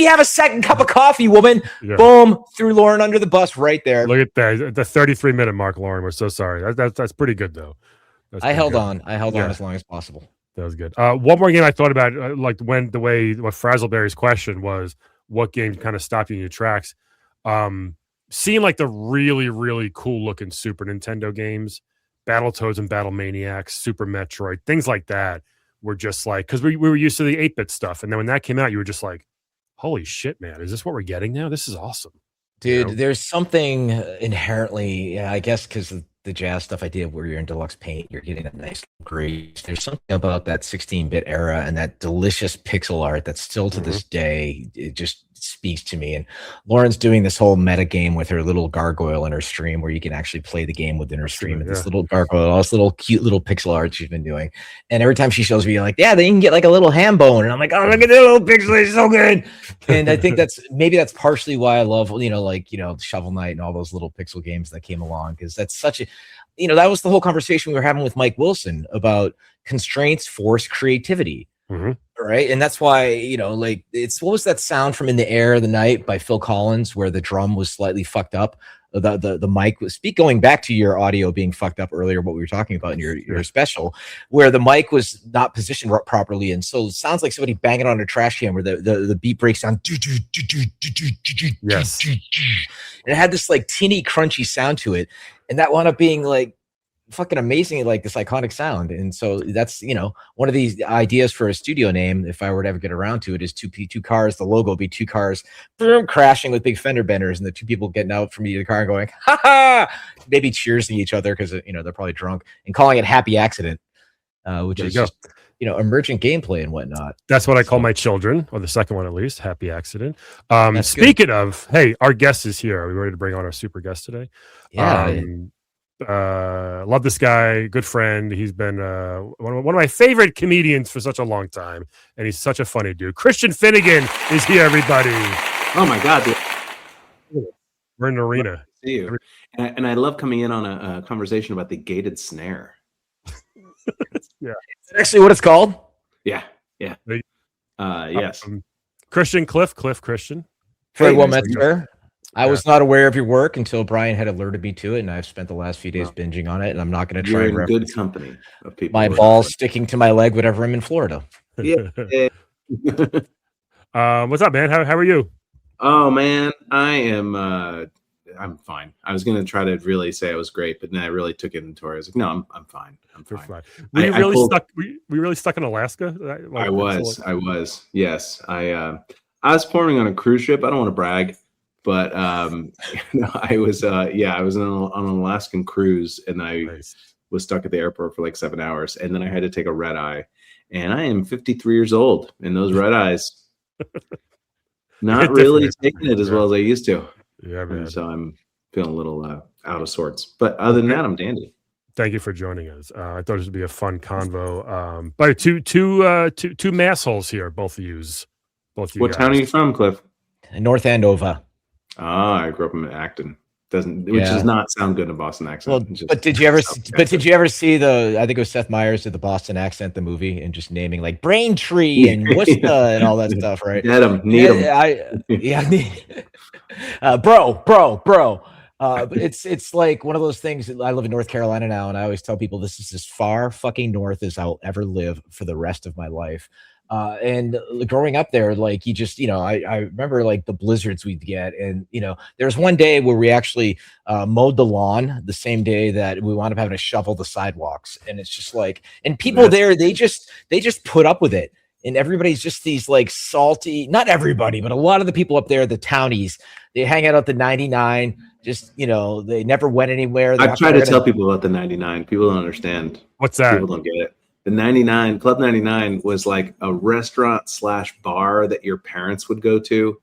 have a second cup of coffee, woman. Yeah. Boom, threw Lauren under the bus right there. Look at that, the 33-minute mark, Lauren. We're so sorry. That's pretty good though. I held on as long as possible. That was good. One more game I thought about, what Frazzleberry's question was, what game kind of stopped you in your tracks? Seeing like the really, really cool looking Super Nintendo games, Battletoads and Battle Maniacs, Super Metroid, things like that were just like, because we were used to the 8-bit stuff. And then when that came out, you were just like, holy shit, man, is this what we're getting now? This is awesome. Dude, there's something inherently, I guess, because the jazz stuff I did where you're in deluxe paint, you're getting a nice grace. There's something about that 16-bit era and that delicious pixel art that still to this day, it just speaks to me. And Lauren's doing this whole meta game with her little gargoyle in her stream, where you can actually play the game within her stream. And this little gargoyle, all this little cute little pixel art she's been doing. And every time she shows me, like, yeah, then you can get like a little ham bone. And I'm like, oh, look at that little pixel, it's so good. And I think that's partially why I love, Shovel Knight and all those little pixel games that came along, because that's such a, that was the whole conversation we were having with Mike Wilson about constraints force creativity. Right. And that's why, you know, like it's what was that sound from In the Air of the Night by Phil Collins where the drum was slightly fucked up. The mic was going back to your audio being fucked up earlier, what we were talking about in your special, where the mic was not positioned properly. And so it sounds like somebody banging on a trash can where the beat breaks down. Yes. And it had this like tinny, crunchy sound to it. And that wound up being like fucking amazing, like this iconic sound. And so that's, you know, one of these ideas for a studio name, if I were to ever get around to it, is two cars. The logo would be two cars crashing with big fender benders, and the two people getting out from either car and going, ha ha, maybe cheersing each other because, you know, they're probably drunk, and calling it Happy Accident, which is just, you know, emergent gameplay and whatnot. That's what I call my children, or the second one at least, Happy Accident. Speaking of, hey, our guest is here. Are we ready to bring on our super guest today? Yeah. Love this guy, good friend. He's been one of my favorite comedians for such a long time, and he's such a funny dude. Christian Finnegan is here, everybody. Oh my God, dude. We're in an arena. See you. And I love coming in on a conversation about the gated snare. Yeah, is that actually what it's called? Yeah. Yes. Christian Cliff Christian. Very well met, sir. I was not aware of your work until Brian had alerted me to it, and I've spent the last few days binging on it, and I'm not going to try and reference good company of people. My balls sticking to my leg whenever I'm in Florida. Yeah. What's up, man? How are you? Oh man, I'm fine. I was going to try to really say I was great, but then I really took inventory. I was like, no, I'm fine. I'm fine. Were you really stuck in Alaska? I was. Yes. I was pouring on a cruise ship. I don't want to brag. But I was on an Alaskan cruise, and I was stuck at the airport for like 7 hours, and then I had to take a red eye. And I am 53 years old, and those red eyes, not really taking it as well as I used to. Yeah, man. So I'm feeling a little out of sorts. But other than that, I'm dandy. Thank you for joining us. I thought this would be a fun convo. But two massholes here, both of you. What town are you from, Cliff? North Andover. I grew up in Acton. Which does not sound good in a Boston accent. Well, but did you ever see the, I think it was Seth Meyers did the Boston accent, the movie, and just naming like Braintree and Worcester and all that stuff, right? Get him, need him. Bro. It's like one of those things. I live in North Carolina now, and I always tell people this is as far fucking north as I'll ever live for the rest of my life. And growing up there, like you just, you know, I remember like the blizzards we'd get. And, you know, there was one day where we actually mowed the lawn the same day that we wound up having to shovel the sidewalks. And it's just like, and people there, they just put up with it. And everybody's just these like salty, not everybody, but a lot of the people up there, the townies, they hang out at the 99. Just, you know, they never went anywhere. I try to tell people about the 99. People don't understand. What's that? People don't get it. The 99 Club 99 was like a restaurant / bar that your parents would go to.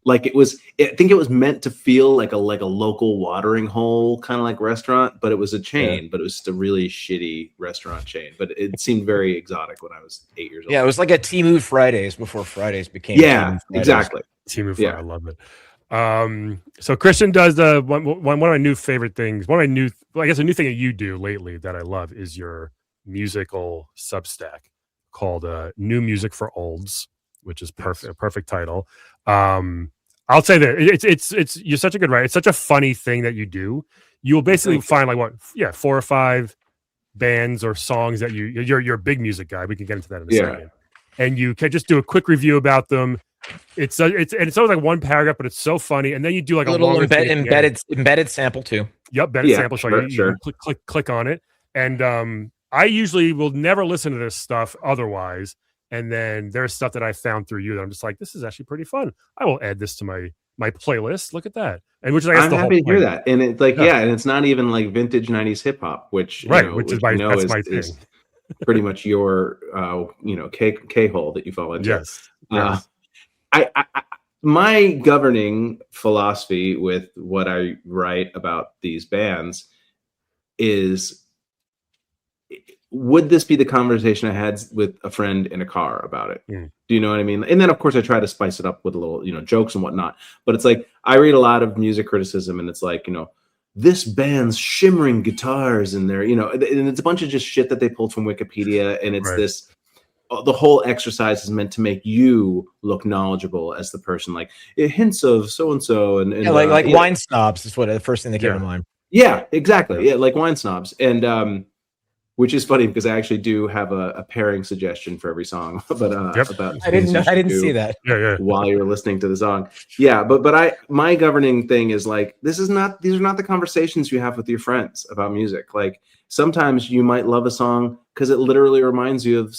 Like it was, I think it was meant to feel like a local watering hole kind of like restaurant, but it was a chain, but it was just a really shitty restaurant chain. But it seemed very exotic when I was 8 years old. Yeah, it was like a Temu Fridays before Fridays became. Yeah, exactly. Temu Fridays, I love it. So Christian does one of my new favorite things. I guess a new thing that you do lately that I love is your musical Substack called New Music for Olds, which is perfect. A perfect title. I'll say that it's you're such a good writer. It's such a funny thing that you do. You will basically find like 4 or 5 bands or songs that you're a big music guy. We can get into that in a second. And you can just do a quick review about them. It's always like one paragraph, but it's so funny. And then you do like a little embedded sample too. Yep, embedded sample. So you click on it. And I usually will never listen to this stuff otherwise. And then there's stuff that I found through you that I'm just like, this is actually pretty fun. I will add this to my playlist. Look at that. And which is, I guess, I'm happy to hear that. And it's like, and it's not even like vintage 90s hip hop, which is my thing. Pretty much your K-hole that you fall into. Yes. I my governing philosophy with what I write about these bands is, would this be the conversation I had with a friend in a car about it? Do you know what I mean? And then of course I try to spice it up with a little, jokes and whatnot, but it's like, I read a lot of music criticism and it's like, this band's shimmering guitars in there, and it's a bunch of just shit that they pulled from Wikipedia. And it's this, the whole exercise is meant to make you look knowledgeable as the person. Like it hints of so and so, and like wine snobs is what the first thing that came to mind. Yeah, exactly. Yeah, like wine snobs, and which is funny because I actually do have a pairing suggestion for every song. But about I didn't see that. Yeah. While you're listening to the song, yeah. But my governing thing is like these are not the conversations you have with your friends about music. Like sometimes you might love a song because it literally reminds you of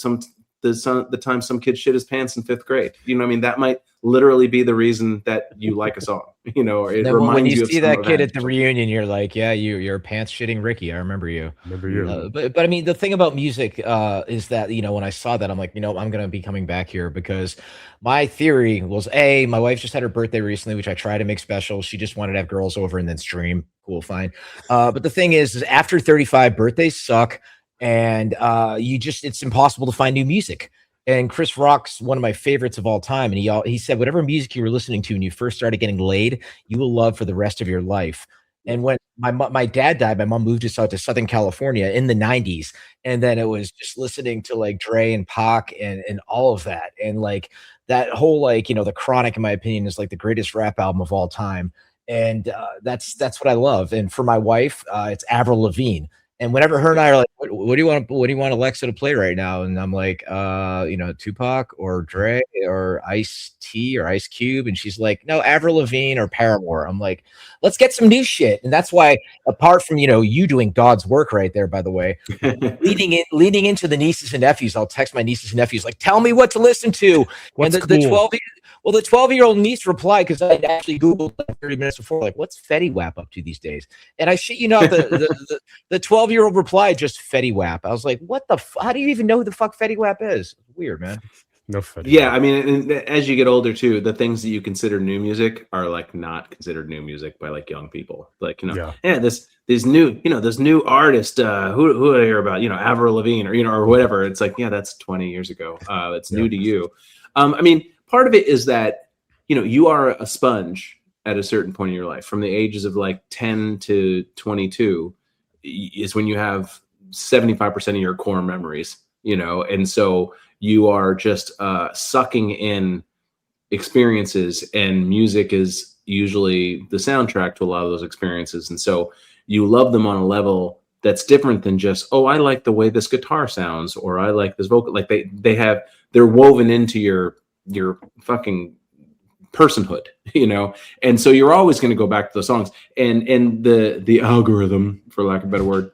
the time some kid shit his pants in 5th grade. You know what I mean? That might literally be the reason that you like a song, you know, or it reminds when you you of see some that kid event. at the reunion, you're like, yeah, you're pants shitting Ricky. I remember you. But I mean, the thing about music is that, you know, when I saw that, I'm like, you know, I'm going to be coming back here because my theory was my wife just had her birthday recently, which I try to make special. She just wanted to have girls over and then stream. Cool, fine. But the thing is after 35, birthdays suck. And it's impossible to find new music. And Chris Rock's one of my favorites of all time. And he said, whatever music you were listening to when you first started getting laid, you will love for the rest of your life. And when my dad died, my mom moved us out to Southern California in the 90s. And then it was just listening to like Dre and Pac and all of that. And like that whole, like, you know, The Chronic, in my opinion, is like the greatest rap album of all time. And that's what I love. And for my wife, it's Avril Lavigne. And whenever her and I are like, what do you want Alexa to play right now? And I'm like, you know, Tupac or Dre or Ice-T or Ice Cube. And she's like, no, Avril Lavigne or Paramore. I'm like, let's get some new shit. And that's why, apart from, you know, you doing God's work right there, by the way, leading into the nieces and nephews, I'll text my nieces and nephews, like, tell me what to listen to. What's and the 12-year-old niece replied, because I actually Googled like 30 minutes before, like, what's Fetty Wap up to these days? And I shit you not, the 12-year-old replied just Fetty Wap. I was like, what the how do you even know who the fuck Fetty Wap is? Weird, man. No Fetty. Yeah, I mean, and as you get older too, the things that you consider new music are like not considered new music by like young people. Like, you know, these new artist, who I hear about, you know, Avril Lavigne or, you know, or whatever. It's like, yeah, that's 20 years ago. It's new to you. I mean, part of it is that, you know, you are a sponge at a certain point in your life. From the ages of like 10 to 22 is when you have 75% of your core memories, you know, and so you are just sucking in experiences, and music is usually the soundtrack to a lot of those experiences. And so you love them on a level that's different than just, oh, I like the way this guitar sounds, or I like this vocal. Like they're woven into your fucking personhood, you know? And so you're always going to go back to those songs, and the algorithm, for lack of a better word,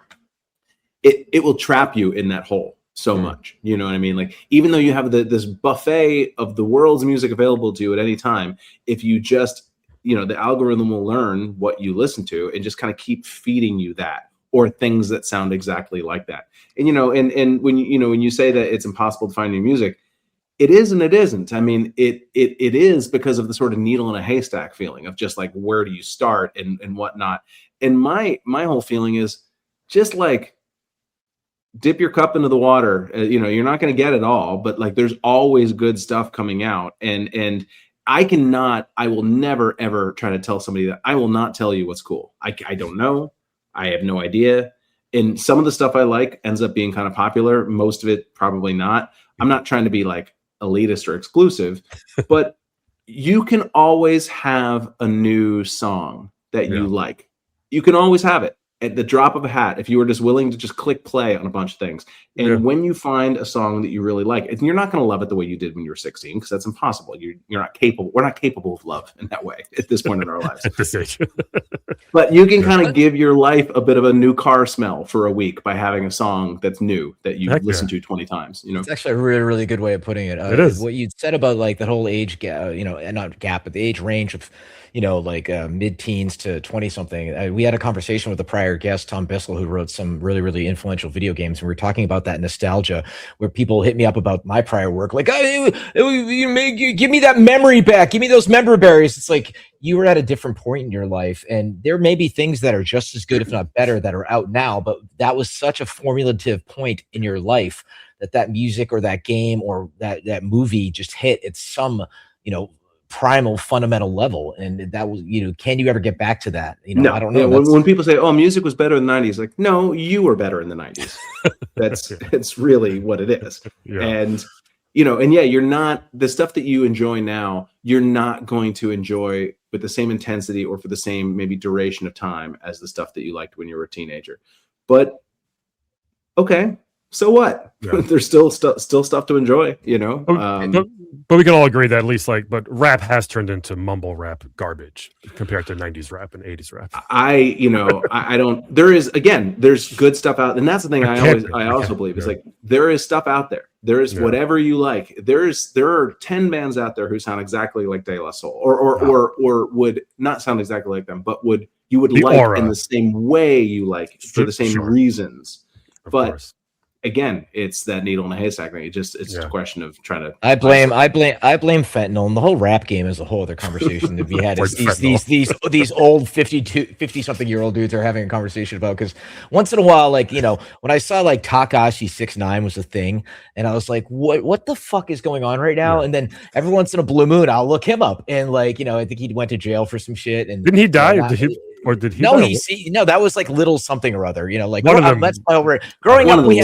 it will trap you in that hole so much. You know what I mean? Like, even though you have this buffet of the world's music available to you at any time, if you just, you know, the algorithm will learn what you listen to and just kind of keep feeding you that, or things that sound exactly like that. And, you know, and when you say that it's impossible to find new music, it is and it isn't. I mean, it is because of the sort of needle in a haystack feeling of just like, where do you start and whatnot. And my whole feeling is just like, dip your cup into the water. You know, you're not going to get it all, but like, there's always good stuff coming out. And I will never, ever try to tell somebody that. I will not tell you what's cool. I don't know. I have no idea. And some of the stuff I like ends up being kind of popular. Most of it, probably not. I'm not trying to be like elitist or exclusive, but you can always have a new song that you like. You can always have it at the drop of a hat, if you were just willing to just click play on a bunch of things. And when you find a song that you really like, and you're not going to love it the way you did when you were 16, because that's impossible. You're not capable. We're not capable of love in that way at this point in our lives. At this age. But you can kind of give your life a bit of a new car smell for a week by having a song that's new that you listen to 20 times. You know, it's actually a really, really good way of putting it. It is what you said about like that whole age gap, you know, and not gap, but the age range of, you know, like mid-teens to 20 something. We had a conversation with a prior guest, Tom Bissell, who wrote some really, really influential video games. And we were talking about that nostalgia, where people hit me up about my prior work. Like, give me that memory back. Give me those memory berries. It's like, you were at a different point in your life, and there may be things that are just as good, if not better, that are out now. But that was such a formulative point in your life that music or that game or that movie just hit at some, you know, primal fundamental level. And that was, you know, can you ever get back to that? You know, no, I don't know. When people say, oh, music was better in the 90s, like, no, you were better in the 90s. That's really what it is. And and yeah, you're not the stuff that you enjoy now, you're not going to enjoy with the same intensity or for the same maybe duration of time as the stuff that you liked when you were a teenager. But okay, so what? Yeah. There's still stuff to enjoy, But we can all agree that at least but rap has turned into mumble rap garbage compared to 90s rap and 80s rap. I don't. There's good stuff out, and that's the thing. I also believe is there is stuff out there. There is whatever you like. There are 10 bands out there who sound exactly like De La Soul, or would not sound exactly like them, but you would like aura. In the same way you like for the same reasons. Of course. Again, it's that needle in a haystack thing. It's just a question of trying to. I blame fentanyl, and the whole rap game is a whole other conversation that we had. These old 50 something year old dudes are having a conversation about, because once in a while, when I saw Takashi 6ix9ine was a thing, and I was like, what the fuck is going on right now? And then every once in a blue moon, I'll look him up, and I think he went to jail for some shit. And didn't he die? Or did he? No, no, that was little something or other. Let's over. Growing up, we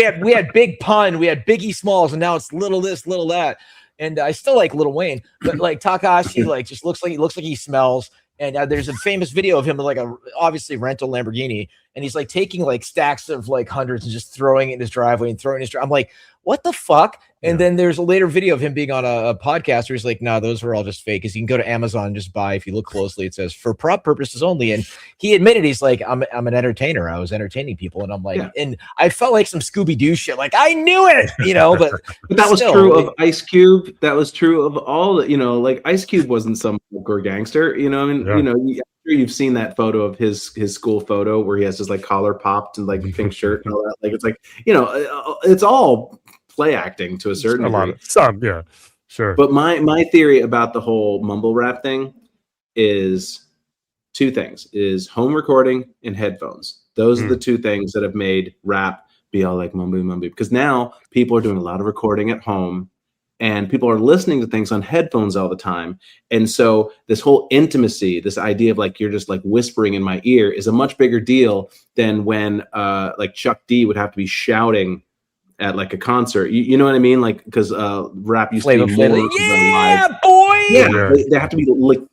had Big Pun, we had Biggie Smalls, and now it's little this, little that. And I still like Lil Wayne, but Takashi just looks like he smells. And there's a famous video of him with a obviously rental Lamborghini, and he's taking stacks of hundreds and just throwing it in his driveway and throwing it in his driveway. I'm like, what the fuck? And then there's a later video of him being on a podcast where he's like, no, those were all just fake. Because you can go to Amazon and just buy, if you look closely, it says for prop purposes only. And he admitted, he's like, I'm an entertainer. I was entertaining people. And I'm like, and I felt like some Scooby-Doo shit. I knew it, but that was true of Ice Cube. That was true of all, Ice Cube wasn't some or gangster, you've seen that photo of his school photo where he has his collar popped and pink shirt and all that. It's all play acting to a certain degree. Yeah, sure. But my theory about the whole mumble rap thing is two things: is home recording and headphones. Those are the two things that have made rap be all mumble, because now people are doing a lot of recording at home. And people are listening to things on headphones all the time. And so this whole intimacy, this idea of you're just whispering in my ear, is a much bigger deal than when Chuck D would have to be shouting at a concert. You know what I mean? Because rap used to be more live. Boy! Yeah, they have to be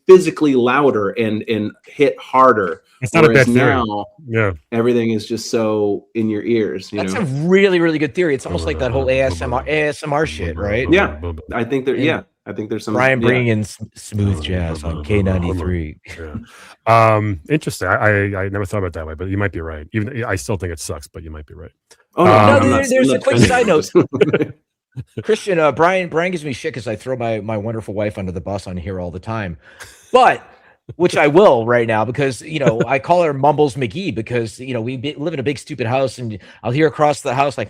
physically louder and hit harder. It's not a bad theory. Now, everything is just so in your ears. That's a really, really good theory. It's almost like that whole ASMR shit, right? Yeah, I think there's some Brian bringing in smooth jazz on K93. Interesting. I never thought about it that way, but you might be right. Even I still think it sucks, but you might be right. Oh no, there's a quick side note. Christian, Brian gives me shit because I throw my wonderful wife under the bus on here all the time, but which I will right now, because I call her Mumbles McGee, because we live in a big stupid house, and I'll hear across the house and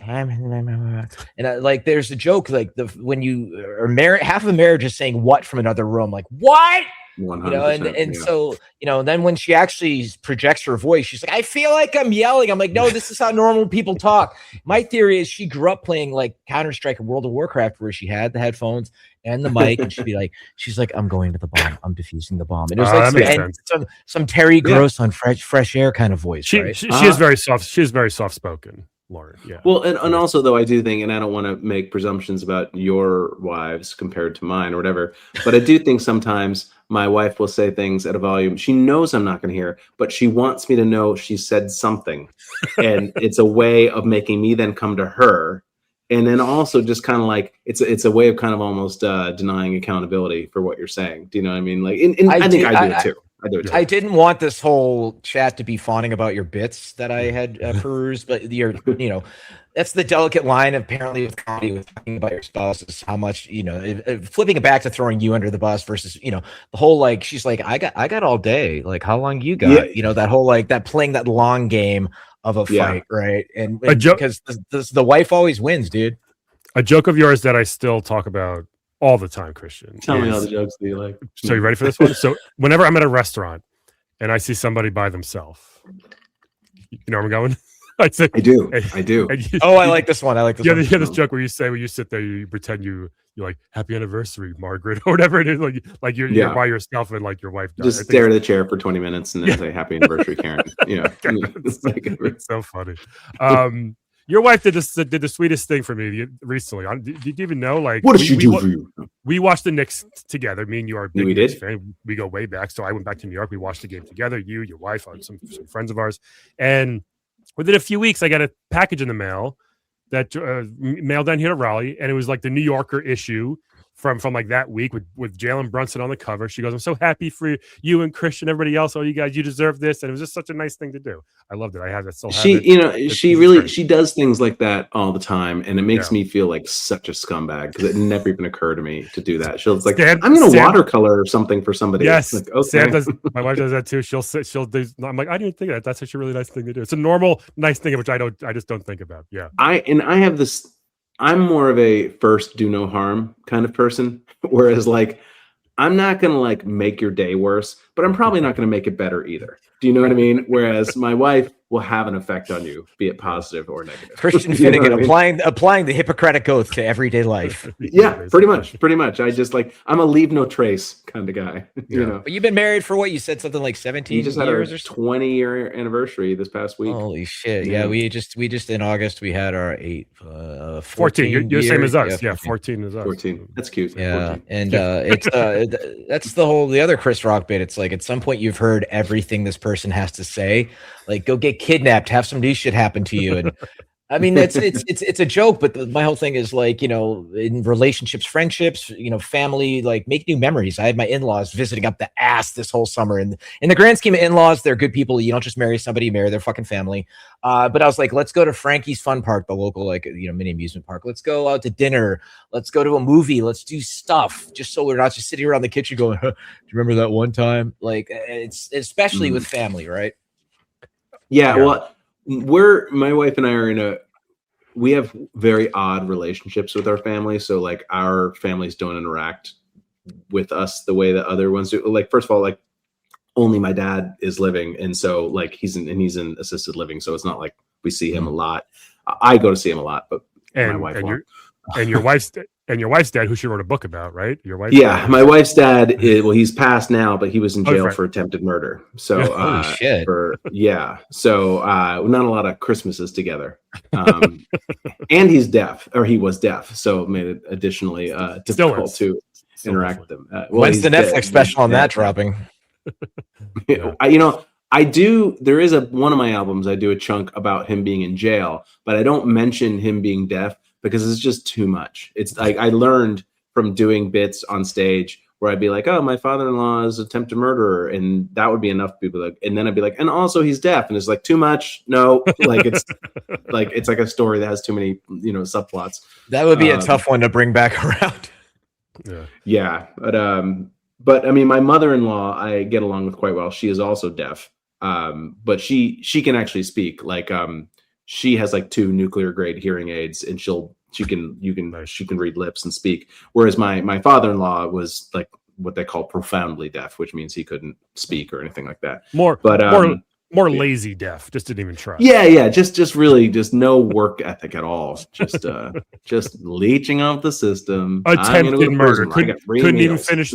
there's a joke when you are married, half of a marriage is saying what from another room, what. 100%, so then when she actually projects her voice, she's like, I feel like I'm yelling. I'm like, no, this is how normal people talk. My theory is she grew up playing Counter-Strike and World of Warcraft, where she had the headphones and the mic, and she's like, I'm going to the bomb, I'm defusing the bomb. And it was some Terry Gross on fresh air kind of voice. She is very soft. She is very soft spoken, Lauren. Yeah. Well, and also though, I do think, and I don't want to make presumptions about your wives compared to mine or whatever, but I do think sometimes my wife will say things at a volume she knows I'm not going to hear, but she wants me to know she said something. And it's a way of making me then come to her. And then also just kind of it's a way of kind of almost denying accountability for what you're saying. Do you know what I mean? I think I do it too. I didn't want this whole chat to be fawning about your bits that I had perused, but that's the delicate line apparently with comedy, with talking about your spouse, is how much, flipping it back to throwing you under the bus versus, the whole, she's like, I got all day. How long you got? Yeah. That whole, that playing that long game of a fight. Right. And because the wife always wins, dude. A joke of yours that I still talk about all the time, Christian. Tell me all the jokes that you like. So you ready for this one? So whenever I'm at a restaurant and I see somebody by themselves, you know where I'm going? I do. I like this one. You have this joke where you sit there, you pretend you're like, happy anniversary, Margaret, or whatever it is. You're by yourself and your wife died. Just stare at the chair for 20 minutes and then say happy anniversary, Karen. It's so funny. Your wife did the sweetest thing for me recently. Did you even know? Like, what did she do for you? We watched the Knicks together. Me and you are a big We Knicks did? fan. We go way back. So I went back to New York. We watched the game together. You, your wife, some friends of ours, and within a few weeks, I got a package in the mail that mailed down here to Raleigh, and it was like the New Yorker issue from like that week with Jalen Brunson on the cover. She goes, "I'm so happy for you and Christian, everybody else. Oh, you guys, you deserve this." And it was just such a nice thing to do. I loved it. I have that still. She does things like that all the time, and it makes me feel like such a scumbag because it never even occurred to me to do that. She'll like, I'm gonna watercolor or something for somebody. Yes, like, okay. Sam does. My wife does that too. She'll do. I'm like, I didn't think of that. That's such a really nice thing to do. It's a normal nice thing which I just don't think about. Yeah. I have this. I'm more of a first do no harm kind of person, whereas like I'm not going to like make your day worse, but I'm probably not going to make it better either. Do you know what I mean? Whereas my wife will have an effect on you, be it positive or negative. Christian Finnegan applying the Hippocratic Oath to everyday life. Yeah, pretty much. I just like, I'm a leave no trace kind of guy. You know. But you've been married for what? You said something like 17 just years had or 20-year anniversary this past week. Holy shit! Yeah, we just in August we had our 14. You're the same as us. Yeah, 14 is us. 14. That's cute. Yeah, 14. and it's that's the other Chris Rock bit. It's like at some point you've heard everything this person has to say. Like, go get kidnapped, have some new shit happen to you, and I mean it's a joke. But my whole thing is like, you know, in relationships, friendships, you know, family, like make new memories. I had my in-laws visiting up the ass this whole summer, and in the grand scheme of in-laws, they're good people. You don't just marry somebody, you marry their fucking family. But I was like, let's go to Frankie's Fun Park, the local, like, you know, mini amusement park. Let's go out to dinner. Let's go to a movie. Let's do stuff, just so we're not just sitting around the kitchen going, huh, do you remember that one time? Like, it's especially with family, right? Yeah. Well, my wife and I we have very odd relationships with our family. So like our families don't interact with us the way that other ones do. Like, first of all, like only my dad is living. And so like he's in assisted living. So it's not like we see him a lot. I go to see him a lot, but my wife won't. And your wife's dad, who she wrote a book about, right? Your wife. Yeah, my wife's dad. He's passed now, but he was in jail for attempted murder. So, holy shit. So not a lot of Christmases together. And he's deaf, or he was deaf, so it made it additionally difficult to interact with him. When's the Netflix special on that dropping? I do. There is one of my albums. I do a chunk about him being in jail, but I don't mention him being deaf, because it's just too much. It's like I learned from doing bits on stage where I'd be like, "Oh, my father-in-law is attempted murderer," and that would be enough people. And then I'd be like, "And also he's deaf," and it's like too much. No, like it's like a story that has too many, you know, subplots. That would be a tough one to bring back around. Yeah, but I mean, my mother-in-law I get along with quite well. She is also deaf, but she can actually speak. Like, she has like 2 nuclear grade hearing aids, and she can read lips and speak. Whereas my father-in-law was like what they call profoundly deaf, which means he couldn't speak or anything like that. More lazy deaf, just didn't even try. Yeah, just really just no work ethic at all. Just leeching off the system. Attempted murder. Couldn't even finish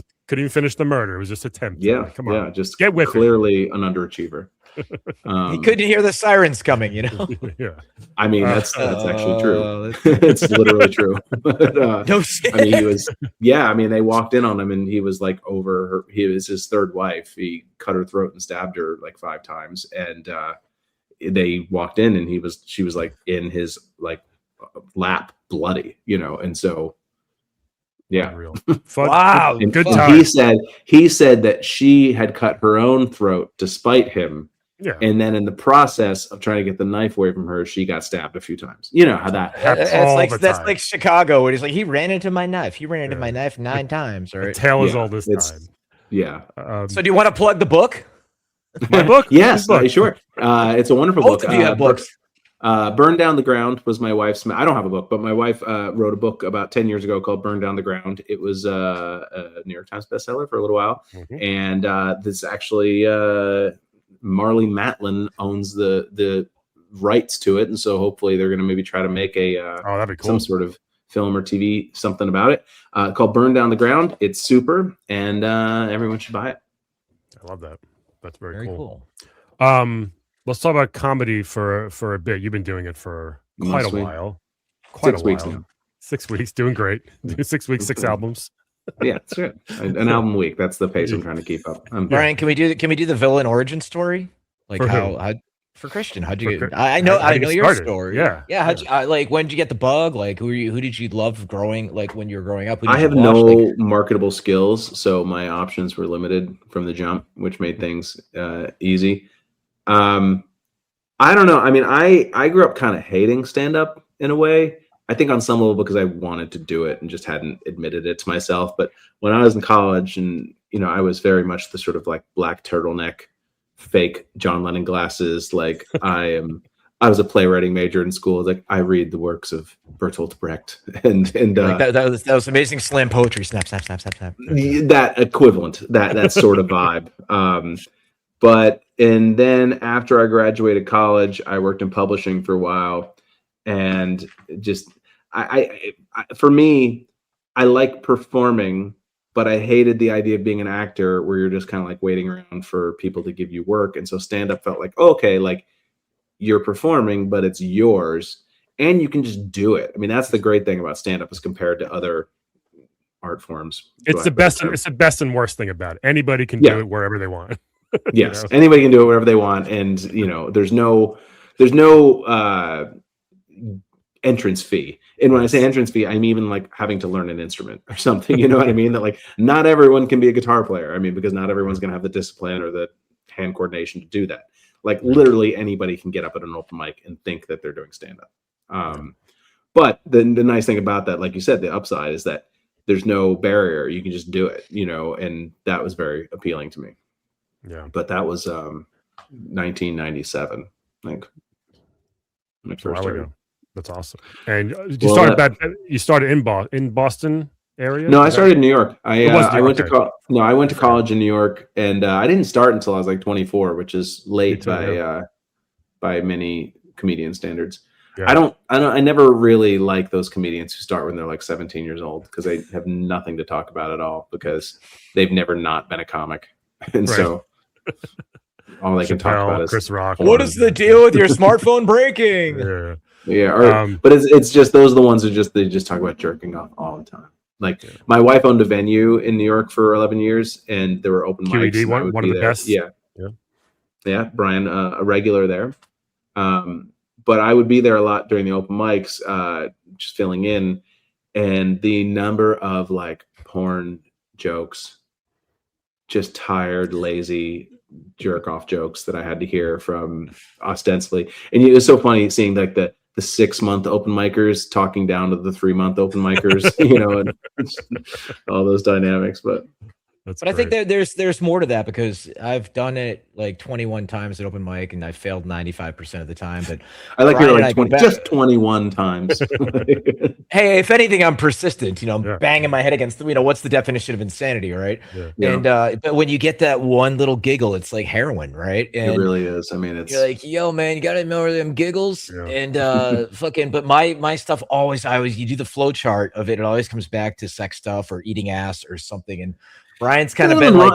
the murder. It was just attempted. Yeah, come on. Yeah, just get with clearly an underachiever. He couldn't hear the sirens coming, you know. Yeah, I mean that's actually true. It's literally true. But, no shit. I mean, he was. Yeah, I mean, they walked in on him, and he was like over her. He was his third wife. He cut her throat and stabbed her like 5 times, and they walked in, and she was like in his like lap, bloody, you know, and so. Yeah. Real. Wow. And good time. He said that she had cut her own throat to spite him. Yeah. And then in the process of trying to get the knife away from her, she got stabbed a few times. You know how that happens. That's like Chicago, where he's like, he ran into my knife. He ran into my knife 9 times. Or the tale is all this time. Yeah. So do you want to plug the book? My book? Yes, sure. It's a wonderful book. Both of you have books. Burn Down the Ground was my wife's. I don't have a book, but my wife wrote a book about 10 years ago called Burn Down the Ground. It was a New York Times bestseller for a little while. Mm-hmm. And this actually, Marley Matlin owns the rights to it. And so hopefully they're going to maybe try to make that'd be cool. Some sort of film or TV, something about it, called Burn Down the Ground. It's super, and everyone should buy it. I love that. That's very cool. Let's talk about comedy for a bit. You've been doing it for quite a Must we? while. Quite 6 a weeks while. now. 6 weeks, doing great. 6 weeks, 6 albums. Yeah, that's good. An album a week. That's the pace I'm trying to keep up. Brian, can we do the villain origin story? Like For how, who? how for Christian? How'd For you get? Chri- I How'd you know get your started? story. Yeah. yeah. How'd you, like when did you get the bug? Like who did you love growing? Like when you were growing up? Who did I you have watch? no Like, marketable skills, so my options were limited from the jump, which made things easy. I don't know. I mean, I grew up kind of hating stand up in a way. I think on some level because I wanted to do it and just hadn't admitted it to myself. But when I was in college and, I was very much the sort of like black turtleneck, fake John Lennon glasses. Like I was a playwriting major in school. Like I read the works of Bertolt Brecht and like that was amazing slam poetry. Snap, snap, snap, snap, snap. that equivalent, that sort of vibe. And then after I graduated college, I worked in publishing for a while, and just for me, I like performing, but I hated the idea of being an actor where you're just kind of like waiting around for people to give you work. And so stand up felt like, okay, like you're performing, but it's yours and you can just do it. I mean, that's the great thing about stand up as compared to other art forms. It's the best and worst thing about it. Anybody can do it wherever they want. Yes. Anybody can do it wherever they want. And there's no entrance fee. And when I say entrance fee, I'm even like having to learn an instrument or something, you know what I mean? That like not everyone can be a guitar player. I mean, because not everyone's going to have the discipline or the hand coordination to do that. Like literally anybody can get up at an open mic and think that they're doing stand up. But the nice thing about that, like you said, the upside is that there's no barrier. You can just do it, and that was very appealing to me. Yeah. But that was 1997, I think. When I first started. That's awesome. And you started in Boston area? No, I started in New York. I went to college in New York, and I didn't start until I was like 24, which is late by many comedian standards. Yeah. I never really like those comedians who start when they're like 17 years old because they have nothing to talk about at all because they've never not been a comic. And so all they can talk about is Chris Rock. What is the deal with your smartphone breaking? But it's just those are the ones who they just talk about jerking off all the time. Like my wife owned a venue in New York for 11 years, and there were open mics. QED, one of the best. Yeah. Brian, a regular there. But I would be there a lot during the open mics, just filling in, and the number of like porn jokes, just tired, lazy jerk off jokes that I had to hear from ostensibly. And it was so funny seeing like the 6-month open micers talking down to the 3-month open micers, and all those dynamics. But I think that there's more to that because I've done it like 21 times at open mic and I failed 95% of the time. But I like you're like just 21 times. Hey, if anything, I'm persistent. I'm banging my head against. What's the definition of insanity, right? Yeah. And but when you get that one little giggle, it's like heroin, right? And it really is. I mean, it's you're like, yo, man, you gotta know them giggles and fucking. But my stuff always, you do the flow chart of it. It always comes back to sex stuff or eating ass or something and. Brian's kind of been like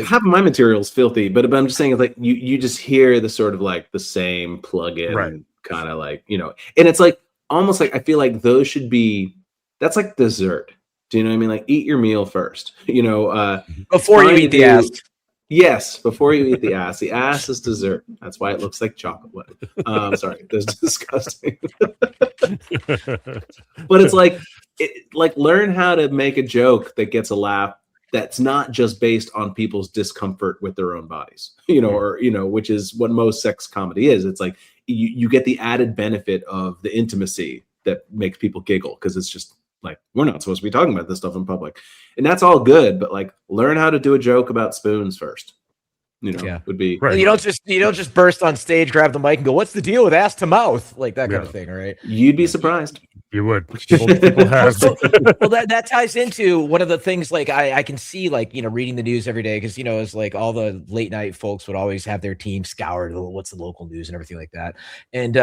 half of my material is filthy, but I'm just saying like you just hear the sort of like the same plug-in kind of like, and it's like almost like I feel like those should be that's like dessert. Do you know what I mean? Like eat your meal first, before you eat the ass. Yes, before you eat the ass. The ass is dessert. That's why it looks like chocolate. Sorry, that's disgusting. But it's like learn how to make a joke that gets a laugh. That's not just based on people's discomfort with their own bodies, which is what most sex comedy is. It's like you get the added benefit of the intimacy that makes people giggle because it's just like we're not supposed to be talking about this stuff in public, and that's all good. But like, learn how to do a joke about spoons first. Would be right. You don't just burst on stage, grab the mic, and go, "What's the deal with ass to mouth?" Like that kind of thing, right? You'd be surprised. You would. People have. Well, that ties into one of the things, like I can see, like, reading the news every day, because it's like all the late night folks would always have their team scour what's the local news and everything like that. And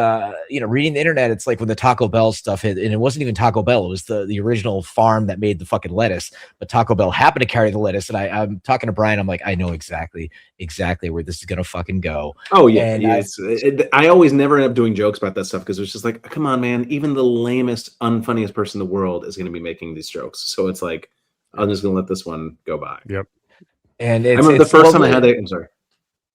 reading the internet, it's like when the Taco Bell stuff hit, and it wasn't even Taco Bell, it was the original farm that made the fucking lettuce, but Taco Bell happened to carry the lettuce. And I'm talking to Brian, I'm like, I know exactly where this is gonna fucking go. Oh yeah, and I always never end up doing jokes about that stuff, because it's just like, come on, man, even the lamest, unfunniest person in the world is going to be making these jokes, so it's like, I'm just going to let this one go by. Yep. And I remember the first time I had it. I'm sorry.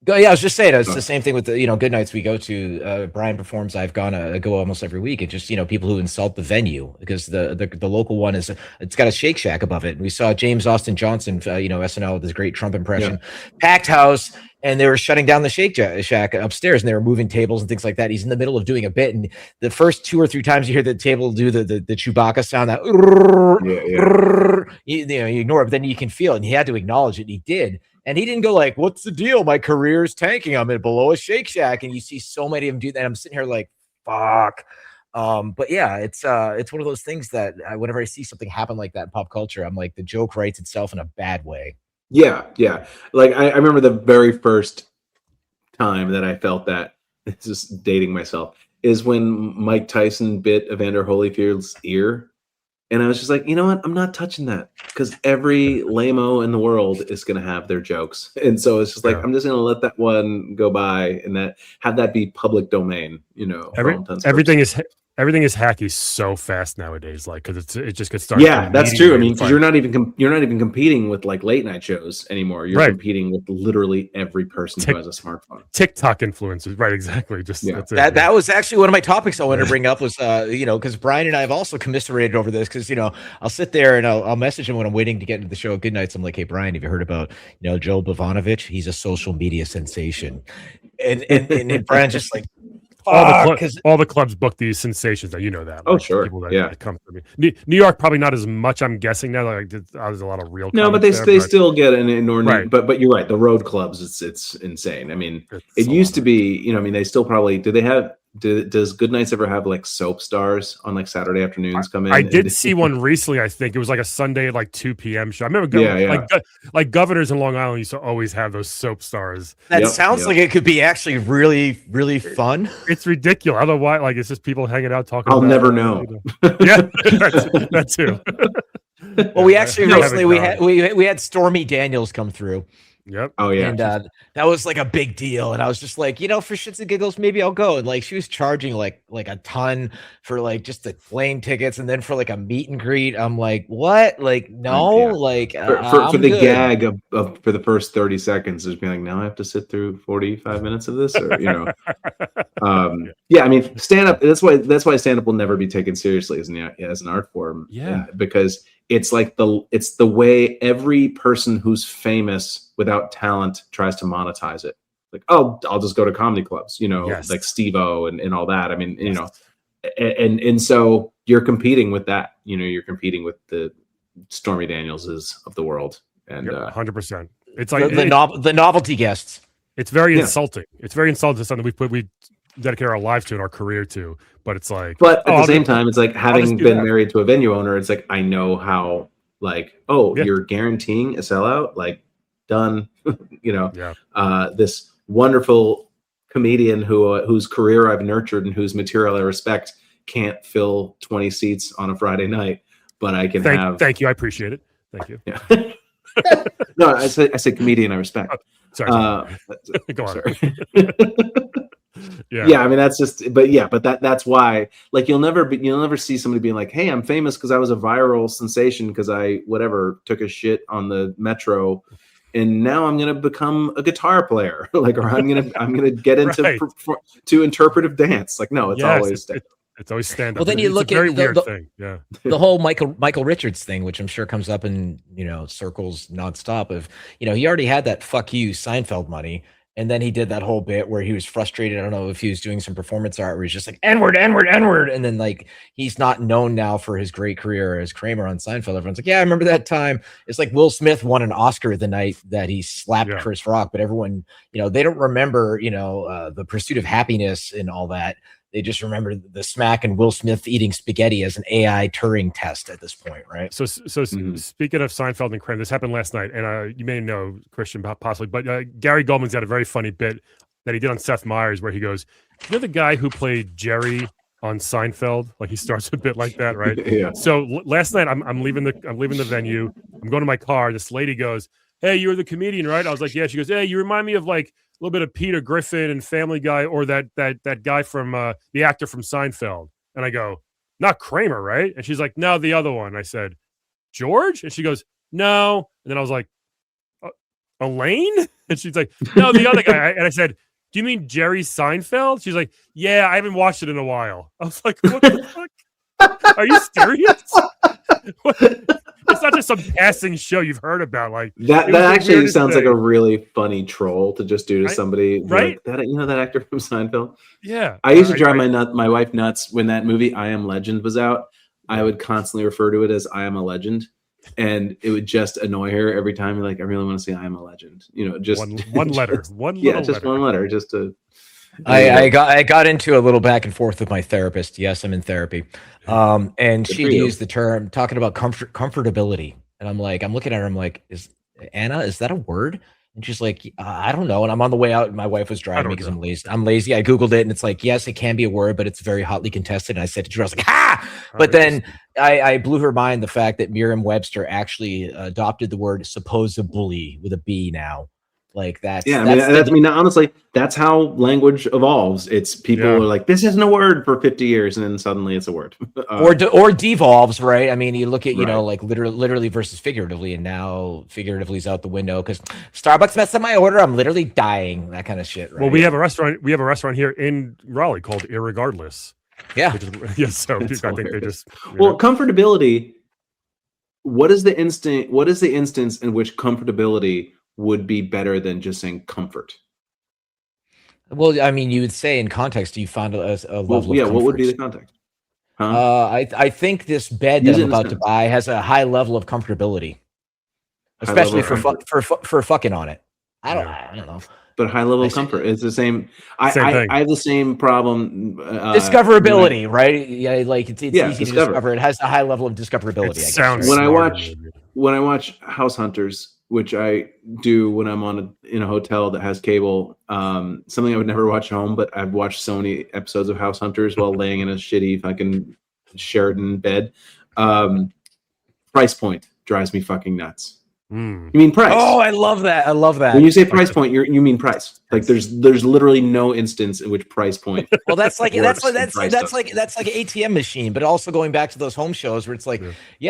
Yeah, I was just saying, it's the same thing with the good nights we go to. Brian performs. I've go almost every week. It's just people who insult the venue, because the local one it's got a Shake Shack above it. We saw James Austin Johnson, SNL with his great Trump impression, packed house, and they were shutting down the Shake Shack upstairs, and they were moving tables and things like that. He's in the middle of doing a bit, and the first 2 or 3 times you hear the table do the Chewbacca sound, that you ignore it, but then you can feel it, and he had to acknowledge it, and he did. And he didn't go like, what's the deal? My career's tanking. I'm below a Shake Shack. And you see so many of them do that. I'm sitting here like, fuck. But yeah, it's one of those things that whenever I see something happen like that in pop culture, I'm like, the joke writes itself in a bad way. Yeah. Like I remember the very first time that I felt that, it's just dating myself, is when Mike Tyson bit Evander Holyfield's ear. And I was just like, you know what? I'm not touching that, because every lame-o in the world is going to have their jokes. And so it's just like, I'm just going to let that one go by, and have that be public domain, everything is hacky so fast nowadays, like, because it just gets started. Yeah, that's true. I mean, because you're not even competing with like late night shows anymore. You're competing with literally every person who has a smartphone. TikTok influencers, right? Exactly. Just that was actually one of my topics I wanted to bring up, was because Brian and I have also commiserated over this, because I'll sit there and I'll message him when I'm waiting to get into the show at good nights. I'm like, hey Brian, have you heard about Joe Bovanovich? He's a social media sensation, and Brian's just like, all the clubs book these sensations. That that. Oh, sure. That come from me. New York probably not as much. I'm guessing now. Like there's a lot of real. No, but they still get an inordinate. Right. But you're right. The road clubs, it's insane. I mean, it used to be. I mean, they still probably do. They have. Does Good Nights ever have like soap stars on like Saturday afternoons come in? I did see one recently. I think it was like a Sunday like 2 p.m. show. I remember like Governors in Long Island used to always have those soap stars. That sounds like it could be actually really, really fun. It's ridiculous. Otherwise, like, it's just people hanging out talking. I'll never know. Yeah, that too. Well, we actually recently we had Stormy Daniels come through. Yep. Oh yeah. And that was like a big deal. And I was just like, for shits and giggles, maybe I'll go. And like, she was charging like a ton for like just the plane tickets, and then for like a meet and greet. I'm like, what? Like, no, like for the good gag of for the first 30 seconds, just being like, now I have to sit through 45 minutes of this, or yeah. I mean, stand up. That's why stand up will never be taken seriously as an art form. Yeah, because it's like it's the way every person who's famous without talent tries to monetize it. Like, oh, I'll just go to comedy clubs, like Steve-O and all that. I mean, and so you're competing with that. You're competing with the Stormy Danielses of the world, and 100%. It's like the novelty guests. It's very insulting. It's very insulting to something we dedicate our life to and our career to. But it's like, but at the same time, it's like having been married to a venue owner. It's like, I know how, like, you're guaranteeing a sellout, like, done. This wonderful comedian whose career I've nurtured and whose material I respect can't fill 20 seats on a Friday night, but I can Thank you. I appreciate it. Thank you. Yeah. No, I said comedian I respect. Sorry. Go on. Sorry. Yeah. I mean, but that's why, like, you'll never see somebody being like, hey, I'm famous because I was a viral sensation because I took a shit on the metro, and now I'm gonna become a guitar player, like, or I'm gonna get into to interpretive dance. Like, no, it's always it's always stand up. Well, then you look at weird thing. Yeah, the whole Michael Richards thing, which I'm sure comes up in circles nonstop. Of he already had that fuck you Seinfeld money. And then he did that whole bit where he was frustrated. I don't know if he was doing some performance art where he's just like, N-word, N-word, N-word. And then, like, he's not known now for his great career as Kramer on Seinfeld. Everyone's like, yeah, I remember that time. It's like Will Smith won an Oscar the night that he slapped Chris Rock. But everyone, they don't remember, the Pursuit of Happiness and all that. they just remember the smack and Will Smith eating spaghetti as an AI Turing test at this point, right? So speaking of Seinfeld and Kramer, this happened last night, and you may know Christian possibly, but Gary Goldman's got a very funny bit that he did on Seth Meyers where he goes, "You know the guy who played Jerry on Seinfeld?" Like he starts a bit like that, right? Yeah. So last night I'm leaving the venue. I'm going to my car. This lady goes, "Hey, you're the comedian, right?" I was like, "Yeah." She goes, "Hey, you remind me of like a little bit of Peter Griffin and Family Guy, or that guy from the actor from Seinfeld." And I go, "Not Kramer, right?" And she's like, "No, the other one." I said, "George?" And she goes, "No." And then I was like, "Elaine?" And she's like, "No, the other guy." And I said, "Do you mean Jerry Seinfeld?" She's like, "Yeah, I haven't watched it in a while." I was like, "What the fuck? Are you serious?" It's not just some passing show you've heard about. Like that actually sounds like a really funny troll to just do to somebody, right? Like, that actor from Seinfeld. Yeah, I used to drive my wife nuts when that movie I Am Legend was out. I would constantly refer to it as I Am a Legend, and it would just annoy her every time. Like, I really want to say I Am a Legend. Just one letter, just, one letter, just to. I got into a little back and forth with my therapist. Yes, I'm in therapy. And she used the term talking about comfortability. And I'm looking at her, I'm like, is that a word? And she's like, I don't know. And I'm on the way out and my wife was driving me because I'm lazy. I Googled it and it's like, yes, it can be a word, but it's very hotly contested. And I said to her, I was like, ha! But then I blew her mind the fact that Merriam-Webster actually adopted the word supposedly with a B now. Like that. Yeah, I mean, honestly, that's how language evolves. It's people are like, this isn't a word for 50 years, and then suddenly it's a word. or devolves, right? I mean, you look at like literally versus figuratively, and now figuratively is out the window because Starbucks messed up my order. I'm literally dying. That kind of shit. Right? Well, we have a restaurant here in Raleigh called Irregardless. Yeah. So I think they just comfortability. What is the instance in which comfortability would be better than just saying comfort? Well, I mean, you would say in context, you found a level of comfort. What would be the context? I think this bed that I'm about to buy has a high level of comfortability, especially for fucking on it. I don't know. But high level of comfort. It's the same. I have the same problem. Discoverability, right? Yeah, like it's easy to discover. It has a high level of discoverability. It sounds when I watch House Hunters, which I do when I'm in a hotel that has cable, something I would never watch at home, but I've watched so many episodes of House Hunters while laying in a shitty fucking Sheraton bed. Price point drives me fucking nuts. You mean price? Oh, I love that. When you say price point, you mean price. Like there's literally no instance in which price point. Well, that's like an ATM machine, but also going back to those home shows where it's like, he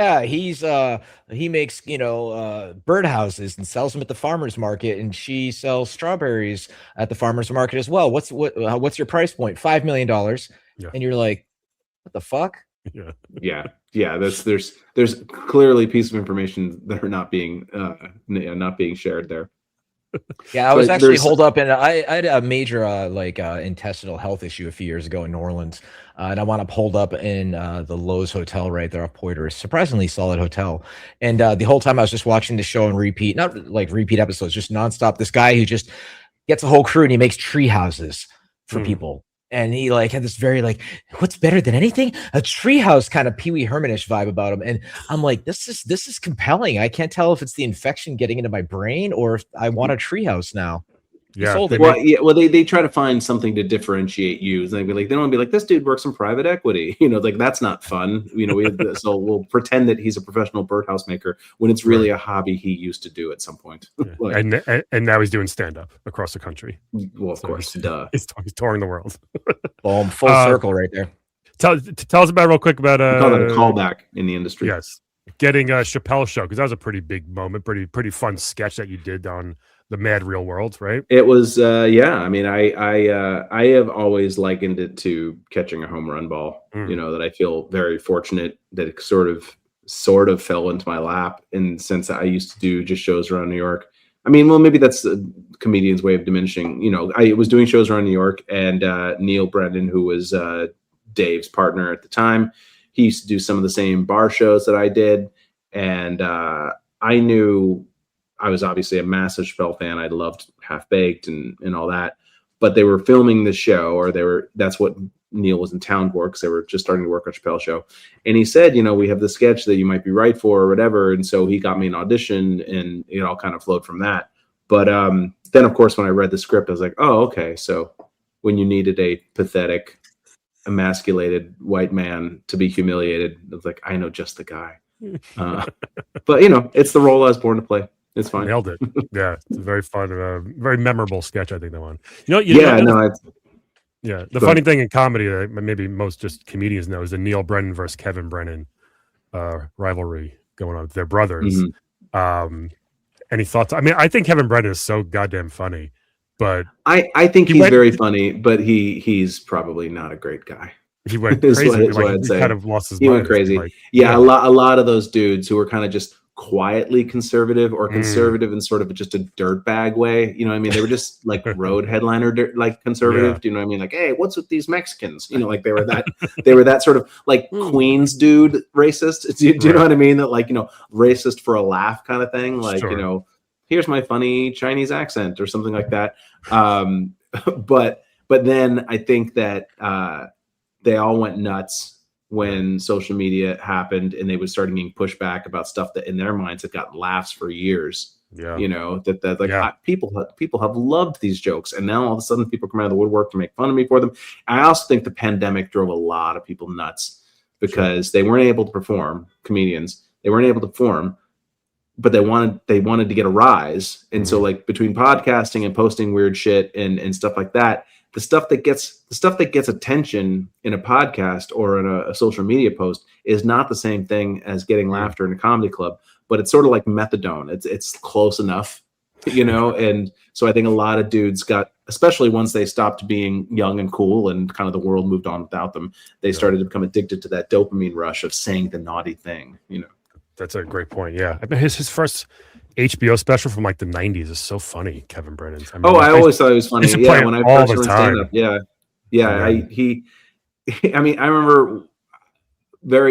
makes birdhouses and sells them at the farmer's market, and she sells strawberries at the farmer's market as well. What's your price point? $5 million, and you're like, what the fuck? Yeah. There's clearly pieces of information that are not being shared there. Yeah, I was actually holed up, and I had a major intestinal health issue a few years ago in New Orleans, and I wound up holed up in the Lowe's Hotel right there off Poiter. Surprisingly solid hotel, and the whole time I was just watching the show and not like repeat episodes, just nonstop. This guy who just gets a whole crew and he makes tree houses for people. And he had this very what's better than anything? A treehouse kind of Pee Wee Herman-ish vibe about him. And I'm like, this is compelling. I can't tell if it's the infection getting into my brain or if I want a treehouse now. Yeah. They try to find something to differentiate you. They don't want to be like, this dude works in private equity. That's not fun. So we'll pretend that he's a professional birdhouse maker when it's really a hobby he used to do at some point. And now he's doing stand-up across the country. Well, of course, duh. He's touring the world. Boom, full circle right there. Tell us real quick about call that a callback in the industry. Yes, getting a Chappelle show, because that was a pretty big moment, pretty fun sketch that you did on the Mad Real World, right? It was, I mean, I have always likened it to catching a home run ball. That I feel very fortunate that it sort of fell into my lap. And since I used to do just shows around New York, I mean, well, maybe that's a comedian's way of diminishing. I was doing shows around New York, and Neil Brennan, who was Dave's partner at the time, he used to do some of the same bar shows that I did, and I knew. I was obviously a massive Chappelle fan. I loved Half Baked and all that, but they were filming the show, or that's what Neil was in town for, because they were just starting to work on Chappelle's show. And he said, we have this sketch that you might be right for or whatever. And so he got me an audition, and it all kind of flowed from that. But then, of course, when I read the script, I was like, oh, okay. So when you needed a pathetic, emasculated white man to be humiliated, I was like, I know just the guy. But, it's the role I was born to play. It's fine. Nailed it. Yeah, it's a very fun, very memorable sketch, I think, that one. The funny thing in comedy that maybe most just comedians know is the Neil Brennan versus Kevin Brennan rivalry going on with their brothers. Mm-hmm. Any thoughts? I mean, I think Kevin Brennan is so goddamn funny, but I think he's very funny, but he's probably not a great guy. He went crazy. He kind of lost his mind. He went crazy. A lot of those dudes who were kind of just quietly conservative, or conservative in sort of just a dirtbag way. You know what I mean? They were just like road headliner, like conservative. Do you know what I mean? Like, hey, what's with these Mexicans? Like they were that sort of like Queens dude racist. Do you know what I mean? That like, racist for a laugh kind of thing. Like, here's my funny Chinese accent or something like that. But then I think that they all went nuts when social media happened, and they would start getting pushback about stuff that in their minds had gotten laughs for years. Yeah. People have loved these jokes, and now all of a sudden people come out of the woodwork to make fun of me for them. I also think the pandemic drove a lot of people nuts, because they weren't able to perform. Comedians, they weren't able to perform, but they wanted to get a rise. And so like between podcasting and posting weird shit and stuff like that, the stuff that gets attention in a podcast or in a social media post is not the same thing as getting laughter in a comedy club, but it's sort of like methadone. It's close enough, and so I think a lot of dudes got, especially once they stopped being young and cool and kind of the world moved on without them, they started to become addicted to that dopamine rush of saying the naughty thing, That's a great point. Yeah. I mean, his first HBO special from like the 90s is so funny, Kevin Brennan's. I mean, I always thought it was funny. Yeah, when I first learned stand-up. I remember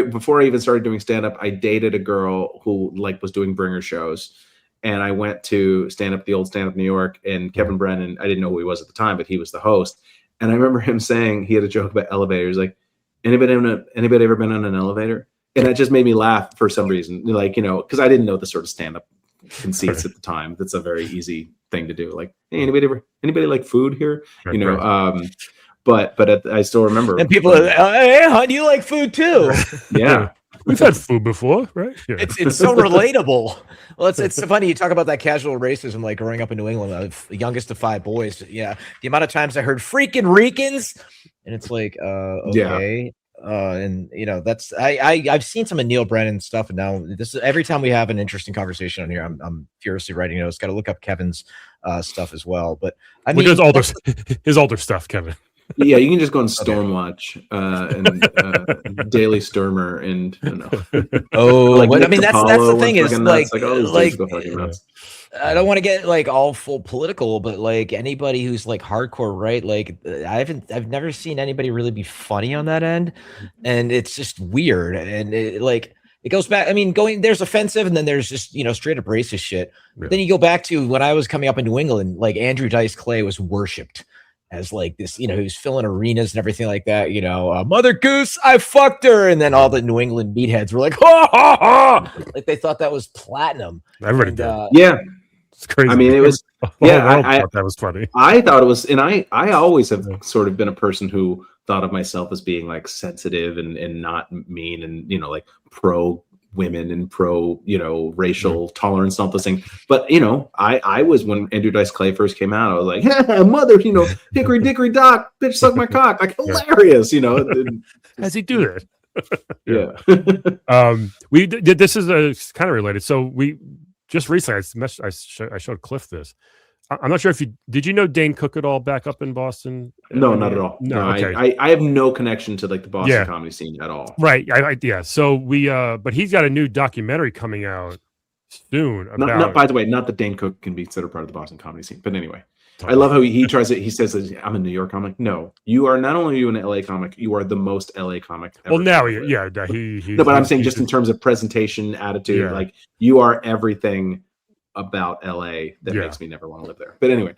before I even started doing stand-up, I dated a girl who like was doing bringer shows, and I went to the old stand-up New York, and Kevin Brennan, I didn't know who he was at the time, but he was the host. And I remember him saying, he had a joke about elevators, like, anybody ever been on an elevator? And that just made me laugh for some reason, like, because I didn't know the sort of stand-up conceits at the time. That's a very easy thing to do. Like, hey, anybody like food here? But I still remember. And people are, hey, hon, you like food too? Yeah. We've had food before, right? Yeah. It's so relatable. Well, it's so funny you talk about that casual racism, like growing up in New England. I'm the youngest of 5 boys. Yeah, the amount of times I heard freaking Ricans, and it's like, okay. Yeah. And that's I've seen some of Neil Brennan stuff, and now this is every time we have an interesting conversation on here, I'm furiously writing notes. Got to look up Kevin's stuff as well. But I mean, his older stuff, Kevin. Yeah, you can just go on Stormwatch and Daily Stormer and I mean that's the thing is I don't want to get like all full political, but like anybody who's like hardcore, right? Like I've never seen anybody really be funny on that end, and it's just weird. And it goes back. I mean, there's offensive, and then there's just straight up racist shit. Yeah. Then you go back to when I was coming up in New England, like Andrew Dice Clay was worshipped as like this, he was filling arenas and everything like that. Mother Goose, I fucked her, and then all the New England meatheads were like, ha ha ha, like they thought that was platinum. Everybody did. Yeah. It's crazy. I mean, it was. I thought that was funny. I thought it was, and I always have sort of been a person who thought of myself as being like sensitive and not mean, and like pro women and pro racial tolerance and all those things. But I was, when Andrew Dice Clay first came out, I was like, mother, hickory dickory dock, bitch suck my cock, like hilarious, How's he do that? Yeah. We did. This is kind of related. So we. Just recently, I showed Cliff this. I'm not sure if did you know Dane Cook at all back up in Boston? No, not at all. No, okay. I have no connection to like the Boston comedy scene at all. Right. So we, but he's got a new documentary coming out soon. Not by the way, not that Dane Cook can be considered part of the Boston comedy scene, but anyway. I love how he tries it. He says, I'm a New York comic. No, you are not only an LA comic, you are the most LA comic ever. Well, now, no, but I'm saying just in terms of presentation, attitude, like you are everything about LA that Yeah. makes me never want to live there. But anyway,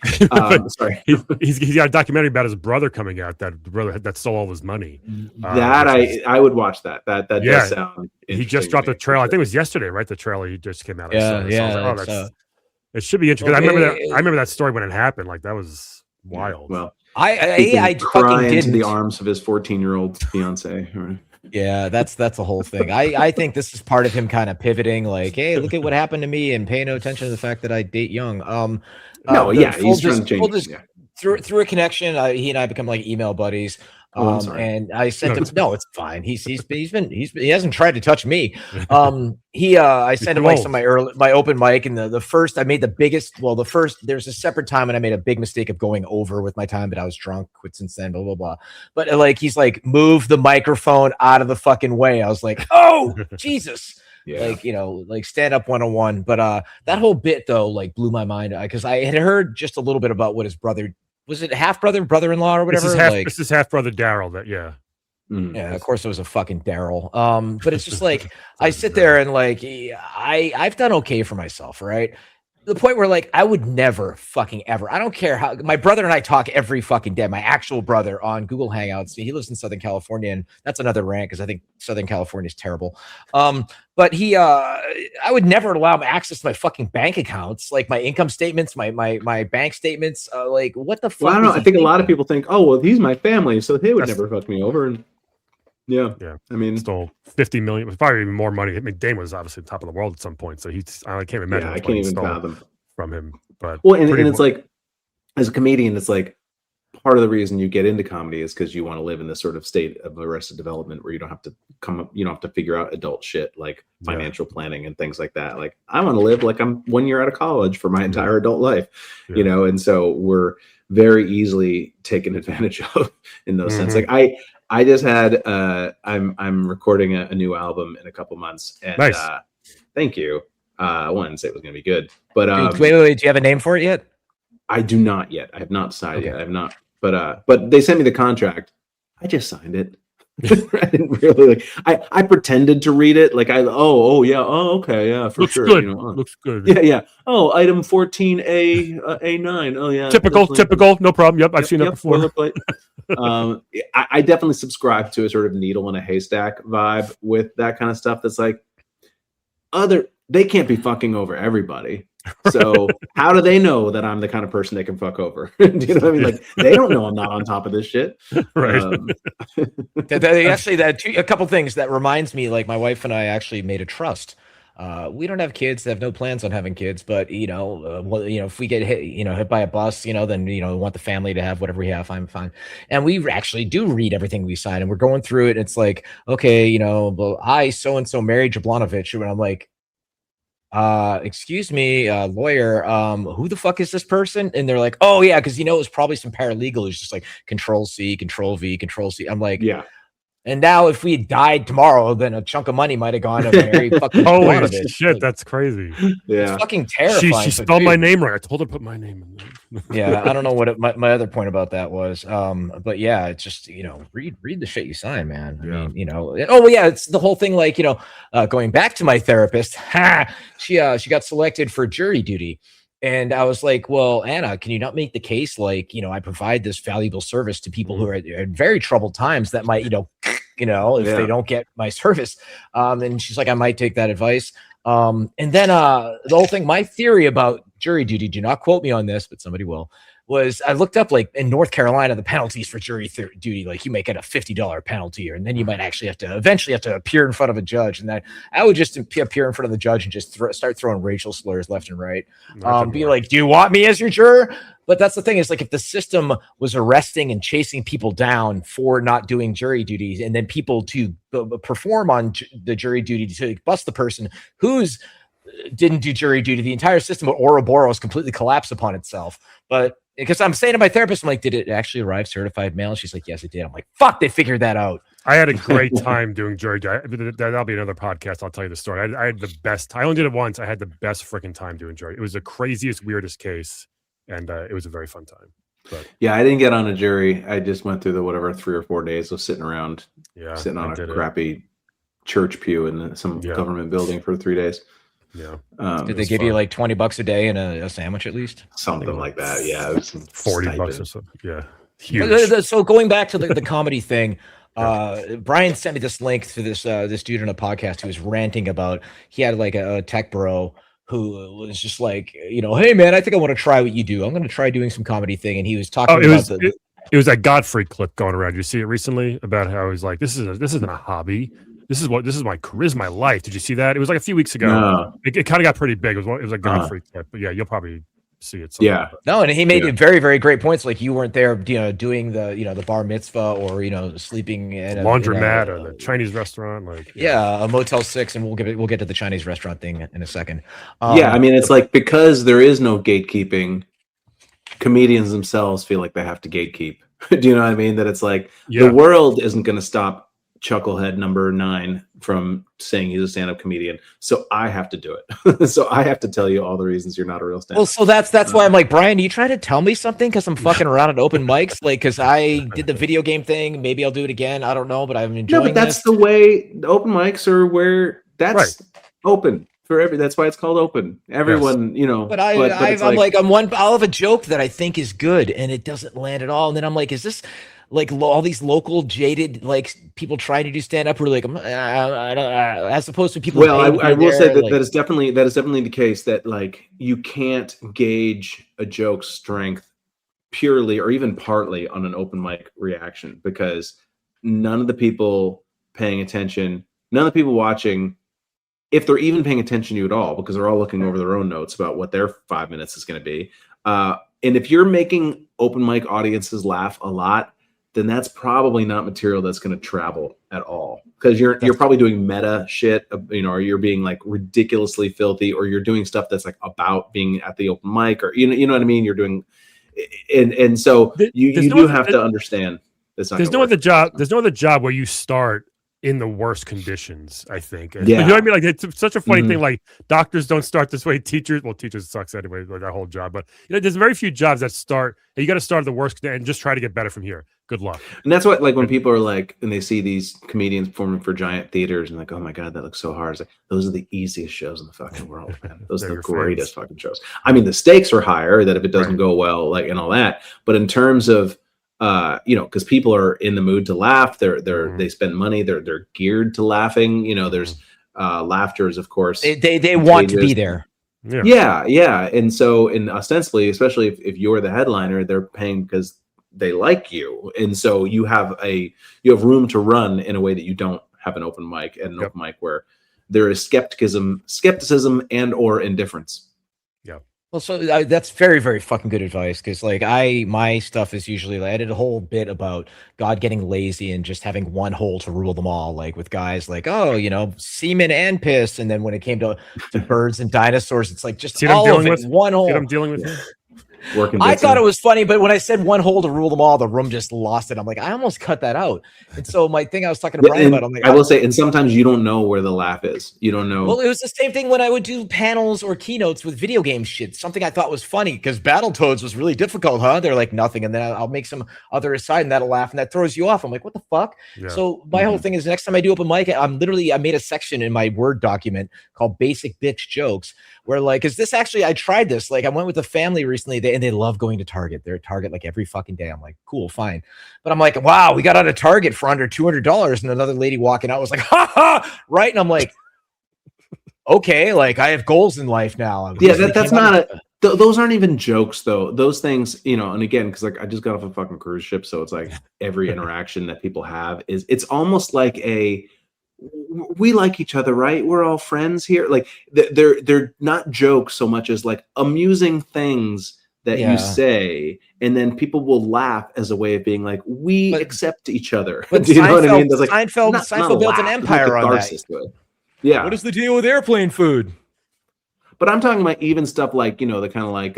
sorry. He's got a documentary about his brother coming out. That brother that stole all his money. That I would watch that. That does sound. He just dropped a trailer. I think it was yesterday, right? The trailer he just came out. It should be interesting. Well, I remember that story when it happened. Like that was wild. Well, I cry fucking into didn't. the arms of his 14-year-old fiance. Right? Yeah, that's the whole thing. I think this is part of him kind of pivoting, like, hey, look at what happened to me, and pay no attention to the fact that I date young. He's trying to change. Through a connection, he and I become like email buddies. And I sent him. No, it's fine. He hasn't tried to touch me. I sent him like my open mic, and the first I made the biggest. Well, there's a separate time when I made a big mistake of going over with my time, but I was drunk. Quit since then. Blah blah blah. But like he's like, move the microphone out of the fucking way. I was like, oh Jesus. Yeah. Like, like stand up 101. But that whole bit though, like blew my mind because I had heard just a little bit about what his brother. Was it half brother, brother-in-law, or whatever? This is half brother Daryl. Yeah, of course it was a fucking Daryl. But it's just like I sit there and like I've done okay for myself, right? The point where like I would never fucking ever. I don't care how my brother and I talk every fucking day. My actual brother on Google Hangouts. He lives in Southern California, and that's another rant because I think Southern California is terrible. But I would never allow him access to my fucking bank accounts, like my income statements, my bank statements. Like what the fuck? Well, I don't know. I think a lot of people think, oh well, he's my family, so they would never fuck me over. And yeah. I mean, stole 50 million, probably even more money. I mean, Dame was obviously top of the world at some point, so I can't imagine. I can't even fathom from him. But and it's like, as a comedian, it's like part of the reason you get into comedy is because you want to live in this sort of state of arrested development where you don't have to you don't have to figure out adult shit like financial planning and things like that. Like I want to live like I'm 1 year out of college for my entire adult life, and so we're very easily taken advantage of in those sense. Like I just had I'm recording a new album in a couple months, and nice. Thank you. I wanted to say it was going to be good, but wait, do you have a name for it yet? I do not yet. I have not decided yet. I have not, but they sent me the contract. I just signed it. I didn't really I pretended to read it like okay, for looks sure. Good. Looks good. Yeah. Oh, item 14A A9. Oh yeah. Typical. No problem. Yep, I've seen that before. I definitely subscribe to a sort of needle in a haystack vibe with that kind of stuff. That's like they can't be fucking over everybody. So how do they know that I'm the kind of person they can fuck over? Do you know what I mean? Like they don't know I'm not on top of this shit. Right. They actually, a couple things that reminds me, like my wife and I actually made a trust. We don't have kids, have no plans on having kids, but if we get hit by a bus, then we want the family to have whatever we have. I'm fine. And we actually do read everything we sign, and we're going through it. And it's like, okay, I so-and-so married Jablanovich. And I'm like, excuse me, lawyer, who the fuck is this person? And they're like, oh yeah, because it was probably some paralegal who's just like Control C, Control V, Control C. I'm like, yeah. And now if we died tomorrow, then a chunk of money might have gone to Mary fucking holy Jablanovich. shit, that's crazy. Yeah, it's fucking terrifying. She spelled my name right. I told her to put my name in there. Yeah, I don't know what my other point about that was. But yeah, it's just read the shit you sign, man. I mean, it's the whole thing. Like going back to my therapist, she got selected for jury duty. And I was like, well, Anna, can you not make the case like, I provide this valuable service to people who are in very troubled times that might, if they don't get my service. And she's like, I might take that advice. And then the whole thing, my theory about jury duty, do not quote me on this, but somebody will, was I looked up like in North Carolina, the penalties for jury duty, like you might get a $50 penalty, and then you might actually eventually have to appear in front of a judge. And that I would just appear in front of the judge and just start throwing racial slurs left and right. Be like, do you want me as your juror? But that's the thing is like if the system was arresting and chasing people down for not doing jury duties, and then people to perform on the jury duty to bust the person who's didn't do jury duty, the entire system of Ouroboros completely collapsed upon itself. But because I'm saying to my therapist, I'm like, did it actually arrive certified mail? And she's like, yes, it did. I'm like, fuck, they figured that out. I had a great time doing jury duty. That'll be another podcast. I'll tell you the story. I had the best. I only did it once. I had the best freaking time doing jury. It was the craziest, weirdest case, and it was a very fun time. But yeah, I didn't get on a jury. I just went through the 3 or 4 days of sitting around, sitting on a crappy church pew in some government building for 3 days. Yeah. Did they give you like $20 a day and a sandwich at least? Something like that? Yeah, it was $40 or something. Yeah, huge. So going back to the comedy thing, Brian sent me this link to this dude on a podcast who was ranting about he had like a tech bro who was just like, hey man, I think I want to try what you do. I'm going to try doing some comedy thing, and he was talking about it was that Godfrey clip going around. You see it recently about how he's like, this isn't a hobby. This is my career, my life. Did you see that? It was like a few weeks ago. No. It kind of got pretty big. It was a Godfrey clip, but yeah, you'll probably see it. Yeah. No, and he made very, very great points. Like you weren't there, doing the bar mitzvah or sleeping in a laundromat or the Chinese restaurant, like a Motel 6, and we'll get to the Chinese restaurant thing in a second. I mean, it's like because there is no gatekeeping, comedians themselves feel like they have to gatekeep. Do you know what I mean? That it's like the world isn't going to stop Chucklehead number 9 from saying he's a stand-up comedian, so I have to do it. So I have to tell you all the reasons you're not a real stand-up. Well, so that's why I'm like, Brian, you try to tell me something because I'm fucking around at open mics, like because I did the video game thing. Maybe I'll do it again. I don't know, but I'm enjoying. No, but that's the way the open mics are. Where that's open for every. That's why it's called open. Everyone, But I'll have a joke that I think is good, and it doesn't land at all, and then I'm like, is this? Like all these local jaded like people trying to do stand up who are like I don't as opposed to people. Well, I will say that is definitely the case that like you can't gauge a joke's strength purely or even partly on an open mic reaction, because none of the people paying attention, none of the people watching, if they're even paying attention to you at all, because they're all looking over their own notes about what their 5 minutes is going to be. And if you're making open mic audiences laugh a lot, then that's probably not material that's going to travel at all, because you're probably doing meta shit, or you're being like ridiculously filthy, or you're doing stuff that's like about being at the open mic, or you know what I mean. You're doing, and so you do have to understand. There's no other job where you start in the worst conditions, I think. Yeah. You know what I mean? Like it's such a funny thing. Like doctors don't start this way. Teachers sucks anyway, like that whole job. But there's very few jobs that start. You got to start at the worst and just try to get better from here. Good luck. And that's what, like, when people are like, and they see these comedians performing for giant theaters and like, oh my God, that looks so hard. It's like, those are the easiest shows in the fucking world, man. Those are the greatest fucking shows. I mean, the stakes are higher that if it doesn't go well, like, and all that. But in terms of, because people are in the mood to laugh, they spend money, they're geared to laughing. There's laughter is, of course, they want to be there. Yeah. And so, and ostensibly, especially if you're the headliner, they're paying because they like you, and so you have room to run in a way that you don't have an open mic, and an open mic where there is skepticism and or indifference. Yeah. Well, so that's very, very fucking good advice, because like my stuff is usually, I did a whole bit about God getting lazy and just having one hole to rule them all, like with guys like, semen and piss, and then when it came to birds and dinosaurs, it's like just all of it, one hole. I'm dealing with. I thought it was funny, but when I said one hole to rule them all, the room just lost it. I'm like, I almost cut that out. And so my thing I was talking to Brian about, I'm like, I will say, and sometimes you don't know where the laugh is. You don't know. Well, it was the same thing when I would do panels or keynotes with video game shit. Something I thought was funny because Battletoads was really difficult, huh? They're like nothing, and then I'll make some other aside, and that'll laugh, and that throws you off. I'm like, what the fuck? Yeah. So my whole thing is, next time I do open mic, I made a section in my Word document called Basic Bitch Jokes, where like, is this actually? I tried this. Like, I went with a family recently, and they love going to Target. They're at Target like every fucking day. I'm like, cool, fine. But I'm like, wow, we got out of Target for under $200. And another lady walking out was like, ha ha, right? And I'm like, okay, like I have goals in life now. Yeah, that's not those aren't even jokes though. Those things, and again, because like I just got off a fucking cruise ship, so it's like every interaction that people have it's almost like we like each other, right? We're all friends here. Like they're not jokes so much as like amusing things that you say, and then people will laugh as a way of being like, we accept each other. Do you know what I mean? Like, Seinfeld built an empire on that. Yeah. What is the deal with airplane food? But I'm talking about even stuff like, the kind of like,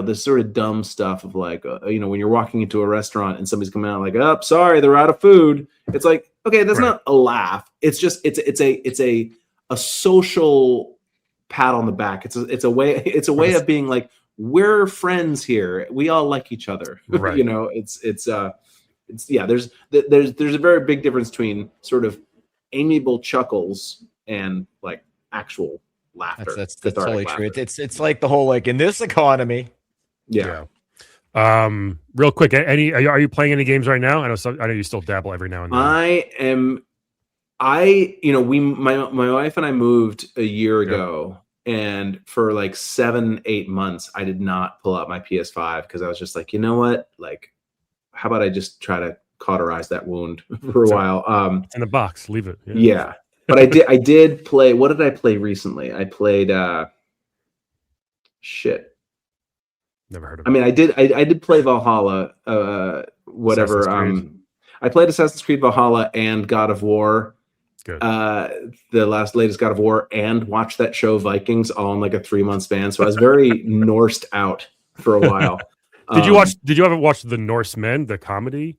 this sort of dumb stuff of like, when you're walking into a restaurant and somebody's coming out like, oh, sorry, they're out of food. It's like, okay, that's not a laugh. It's just, it's a social pat on the back. It's a way of being like, we're friends here. We all like each other. Right. There's a very big difference between sort of amiable chuckles and like actual laughter. That's cathartic totally laughter. true. It's like the whole like in this economy. Yeah. Real quick, are you playing any games right now? I know you still dabble every now and then. My wife and I moved a year ago, and for like 7-8 months, I did not pull out my PS5 because I was just like, you know what? Like, how about I just try to cauterize that wound for a while? It's in the box. Leave it. Yeah. But I did play. What did I play recently? I played shit. Never heard of it. I mean, I did play Valhalla, whatever. I played Assassin's Creed Valhalla and God of War. Good. The latest God of War, and watched that show Vikings all in like a 3-month span. So I was very Norsed out for a while. Did you ever watch The Norsemen, the comedy?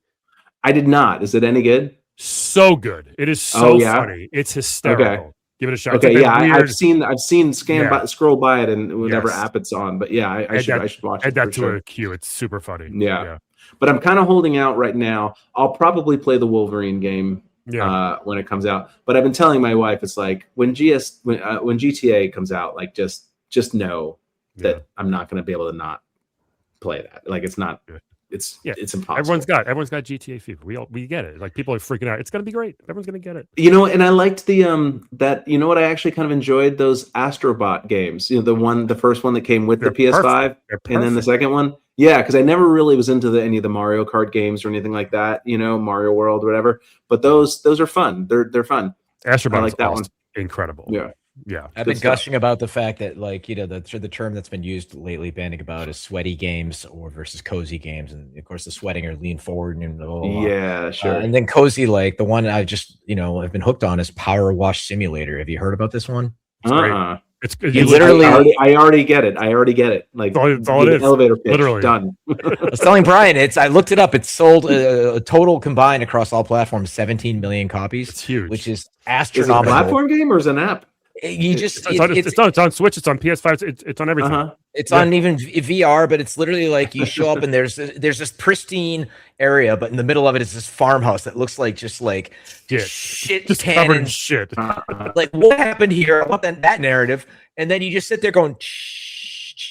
I did not. Is it any good? So good. It is so funny. It's hysterical. Okay. Give it a shot. Okay, I've seen scroll by it and whatever app it's on. But yeah, I should watch it. Add that to a queue. It's super funny. Yeah. But I'm kind of holding out right now. I'll probably play the Wolverine game when it comes out. But I've been telling my wife, it's like when GTA comes out, like just know that I'm not going to be able to not play that. Like it's not. It's impossible. Everyone's got GTA fever. We get it. Like people are freaking out. It's gonna be great. Everyone's gonna get it. And I liked the what I actually kind of enjoyed those Astrobot games. The first one that came with the PS5, and then the second one. Yeah, because I never really was into any of the Mario Kart games or anything like that. Mario World or whatever. But those are fun. They're fun. Astrobot, I like that one. Incredible. Yeah. I've been gushing about the fact that the term that's been used lately, banning about is sweaty games versus cozy games, and of course the sweating are lean forward and blah, blah, blah. Yeah, sure. And then cozy, like the one I've just I've been hooked on is Power Wash Simulator. Have you heard about this one? It's literally. I already get it. Like it's all it is. Elevator pitch. Literally Done. I was telling Brian, I looked it up. It's sold a total combined across all platforms 17 million copies. It's huge, which is Is astronomical. it a platform game or is it an app? It's on Switch. It's on PS5. It's on everything. It's on even VR, but it's literally like you show up and there's this pristine area, but in the middle of it is this farmhouse that looks like just shit, just covered in shit. Like what happened here? I want that narrative, and then you just sit there going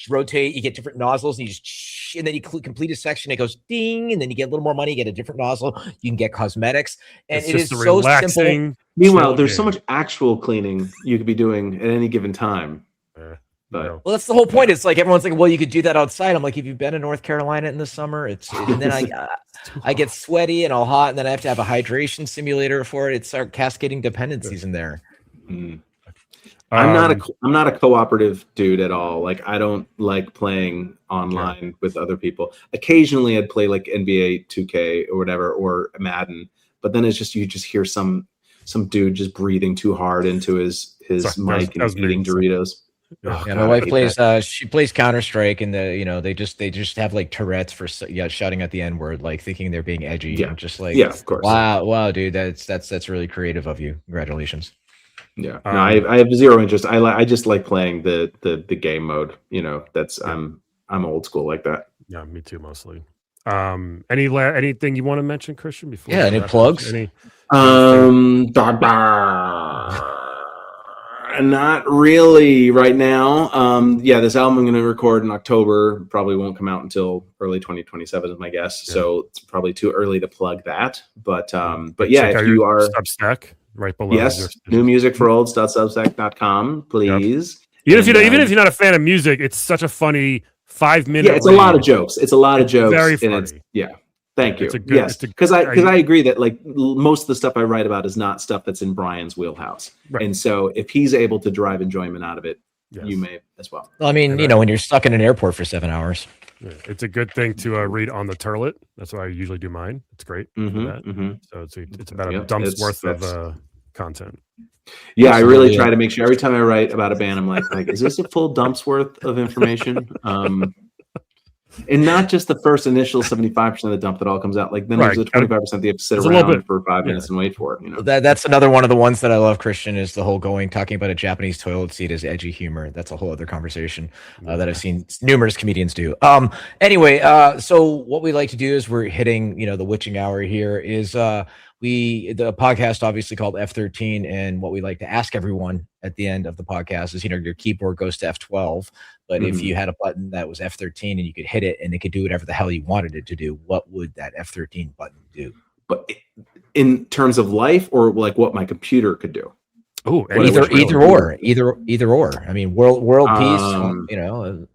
rotate. You get different nozzles, and and then you complete a section. It goes ding, and then you get a little more money. You get a different nozzle. You can get cosmetics, and it is so simple. Meanwhile, there's so much actual cleaning you could be doing at any given time. Well, that's the whole point. It's like everyone's like, well, you could do that outside. I'm like, have you been in North Carolina in the summer? And then I get sweaty and all hot, and then I have to have a hydration simulator for it. It's our cascading dependencies in there. I'm not a cooperative dude at all. Like I don't like playing online with other people. Occasionally I'd play like NBA 2K or whatever, or Madden, but then it's just you just hear some dude just breathing too hard into his mic and eating Doritos. My wife plays she plays Counter-Strike, and they just have like Tourette's for shouting at the N-word, like thinking they're being edgy. I'm just like, of course. Wow, dude, that's really creative of you. Congratulations. Yeah, no, I have zero interest. I just like playing the game mode. I'm old school like that. Yeah, me too, mostly. Anything you want to mention, Christian? Before any plugs? Not really right now. This album I'm going to record in October probably won't come out until early 2027 is my guess. Yeah. So it's probably too early to plug that. But yeah, if you are Substack right below. Yes, new music for olds.substack.com, please. Yep. Even if you're not a fan of music, it's such a funny 5-minute. Yeah, it's a lot of jokes. It's a lot of jokes. Very funny. Thank you. Yes, because I agree that like most of the stuff I write about is not stuff that's in Brian's wheelhouse, and so if he's able to drive enjoyment out of it, you may as well. Well, I mean, when you're stuck in an airport for 7 hours, it's a good thing to read on the turlet. That's why I usually do mine. It's great. So it's about a dump's worth of content. Yeah, I really try to make sure every time I write about a band, I'm like, is this a full dump's worth of information? And not just the first initial 75% of the dump that all comes out. Like then there's the 25% that you have to sit around for 5 minutes and wait for it. That's another one of the ones that I love, Christian, is the whole talking about a Japanese toilet seat as edgy humor. That's a whole other conversation that I've seen numerous comedians do. Anyway, so what we like to do is we're hitting, the witching hour here is the podcast obviously called F13, and what we like to ask everyone at the end of the podcast is, your keyboard goes to F12, but if you had a button that was F13 and you could hit it and it could do whatever the hell you wanted it to do, what would that F13 button do? But in terms of life, or like what my computer could do? Oh, either or. I mean, world peace,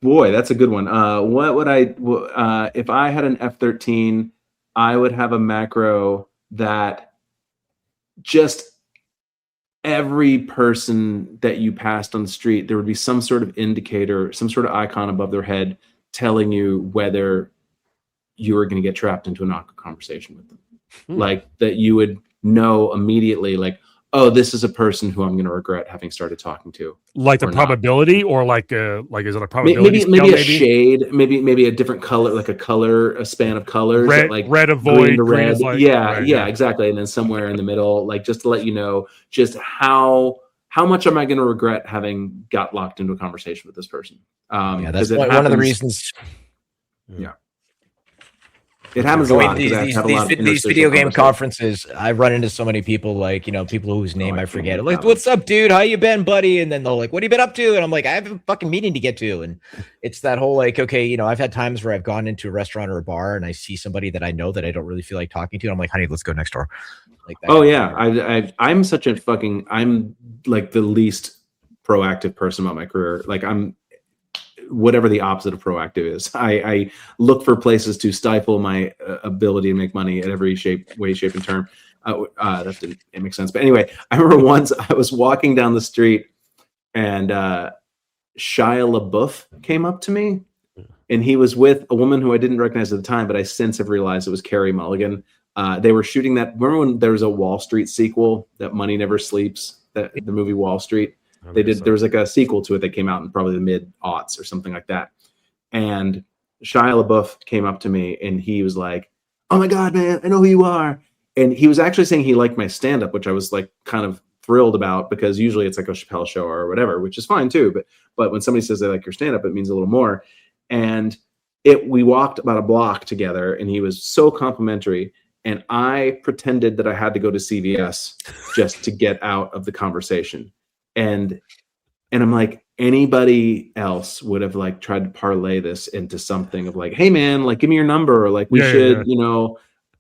boy, that's a good one. What would I, if I had an F13, I would have a macro that just every person that you passed on the street, there would be some sort of indicator, some sort of icon above their head telling you whether you were going to get trapped into an awkward conversation with them. Like that you would know immediately, like, oh, this is a person who I'm going to regret having started talking to. Like the probability, or like is it a probability? Maybe a shade, maybe a different color, like a span of colors. Red, like red avoid, green is red. Like, yeah, exactly. And then somewhere in the middle, like just to let you know, just how much am I going to regret having got locked into a conversation with this person? That's one of the reasons. Yeah. It happens a lot. These video game conferences, I run into so many people, like, people whose name I forget. Like, what's up, dude? How you been, buddy? And then they're like, what have you been up to? And I'm like, I have a fucking meeting to get to. And it's that whole, like, okay, I've had times where I've gone into a restaurant or a bar and I see somebody that I know that I don't really feel like talking to. And I'm like, honey, let's go next door. Like that. Oh, yeah. I'm I'm like the least proactive person about my career. Like I'm whatever the opposite of proactive is. I look for places to stifle my ability to make money at every way, shape, and term. That didn't make sense. But anyway, I remember once I was walking down the street and Shia LaBeouf came up to me, and he was with a woman who I didn't recognize at the time, but I since have realized it was Carey Mulligan. They were shooting that. Remember when there was a Wall Street sequel, that Money Never Sleeps, the movie Wall Street? There was like a sequel to it that came out in probably the mid-aughts or something like that. And Shia LaBeouf came up to me and he was like, oh my God, man, I know who you are. And he was actually saying he liked my stand-up, which I was like kind of thrilled about, because usually it's like a Chappelle show or whatever, which is fine too. But when somebody says they like your stand-up, it means a little more. And we walked about a block together and he was so complimentary. And I pretended that I had to go to CVS just to get out of the conversation. And I'm like, anybody else would have like tried to parlay this into something of like, hey man, like give me your number, or like we should.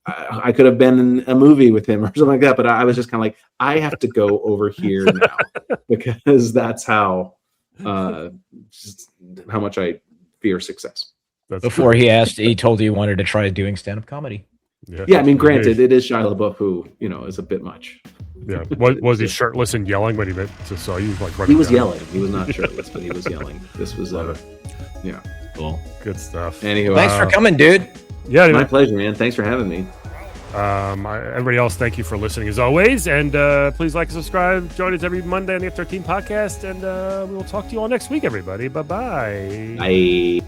I could have been in a movie with him or something like that. But I was just kind of like, I have to go over here now because that's how much I fear success. Before he told you he wanted to try doing stand-up comedy. Yeah, I mean, granted, it is Shia LaBeouf who, is a bit much. Yeah, was he shirtless and yelling when he saw you? Like he was yelling. He was not shirtless, but he was yelling. This was yeah, cool, good stuff. Anyway, thanks for coming, dude. Yeah, my pleasure, man. Thanks for having me. Everybody else, thank you for listening as always, and please like and subscribe. Join us every Monday on the F13 podcast, and we will talk to you all next week, everybody. Bye-bye. Bye.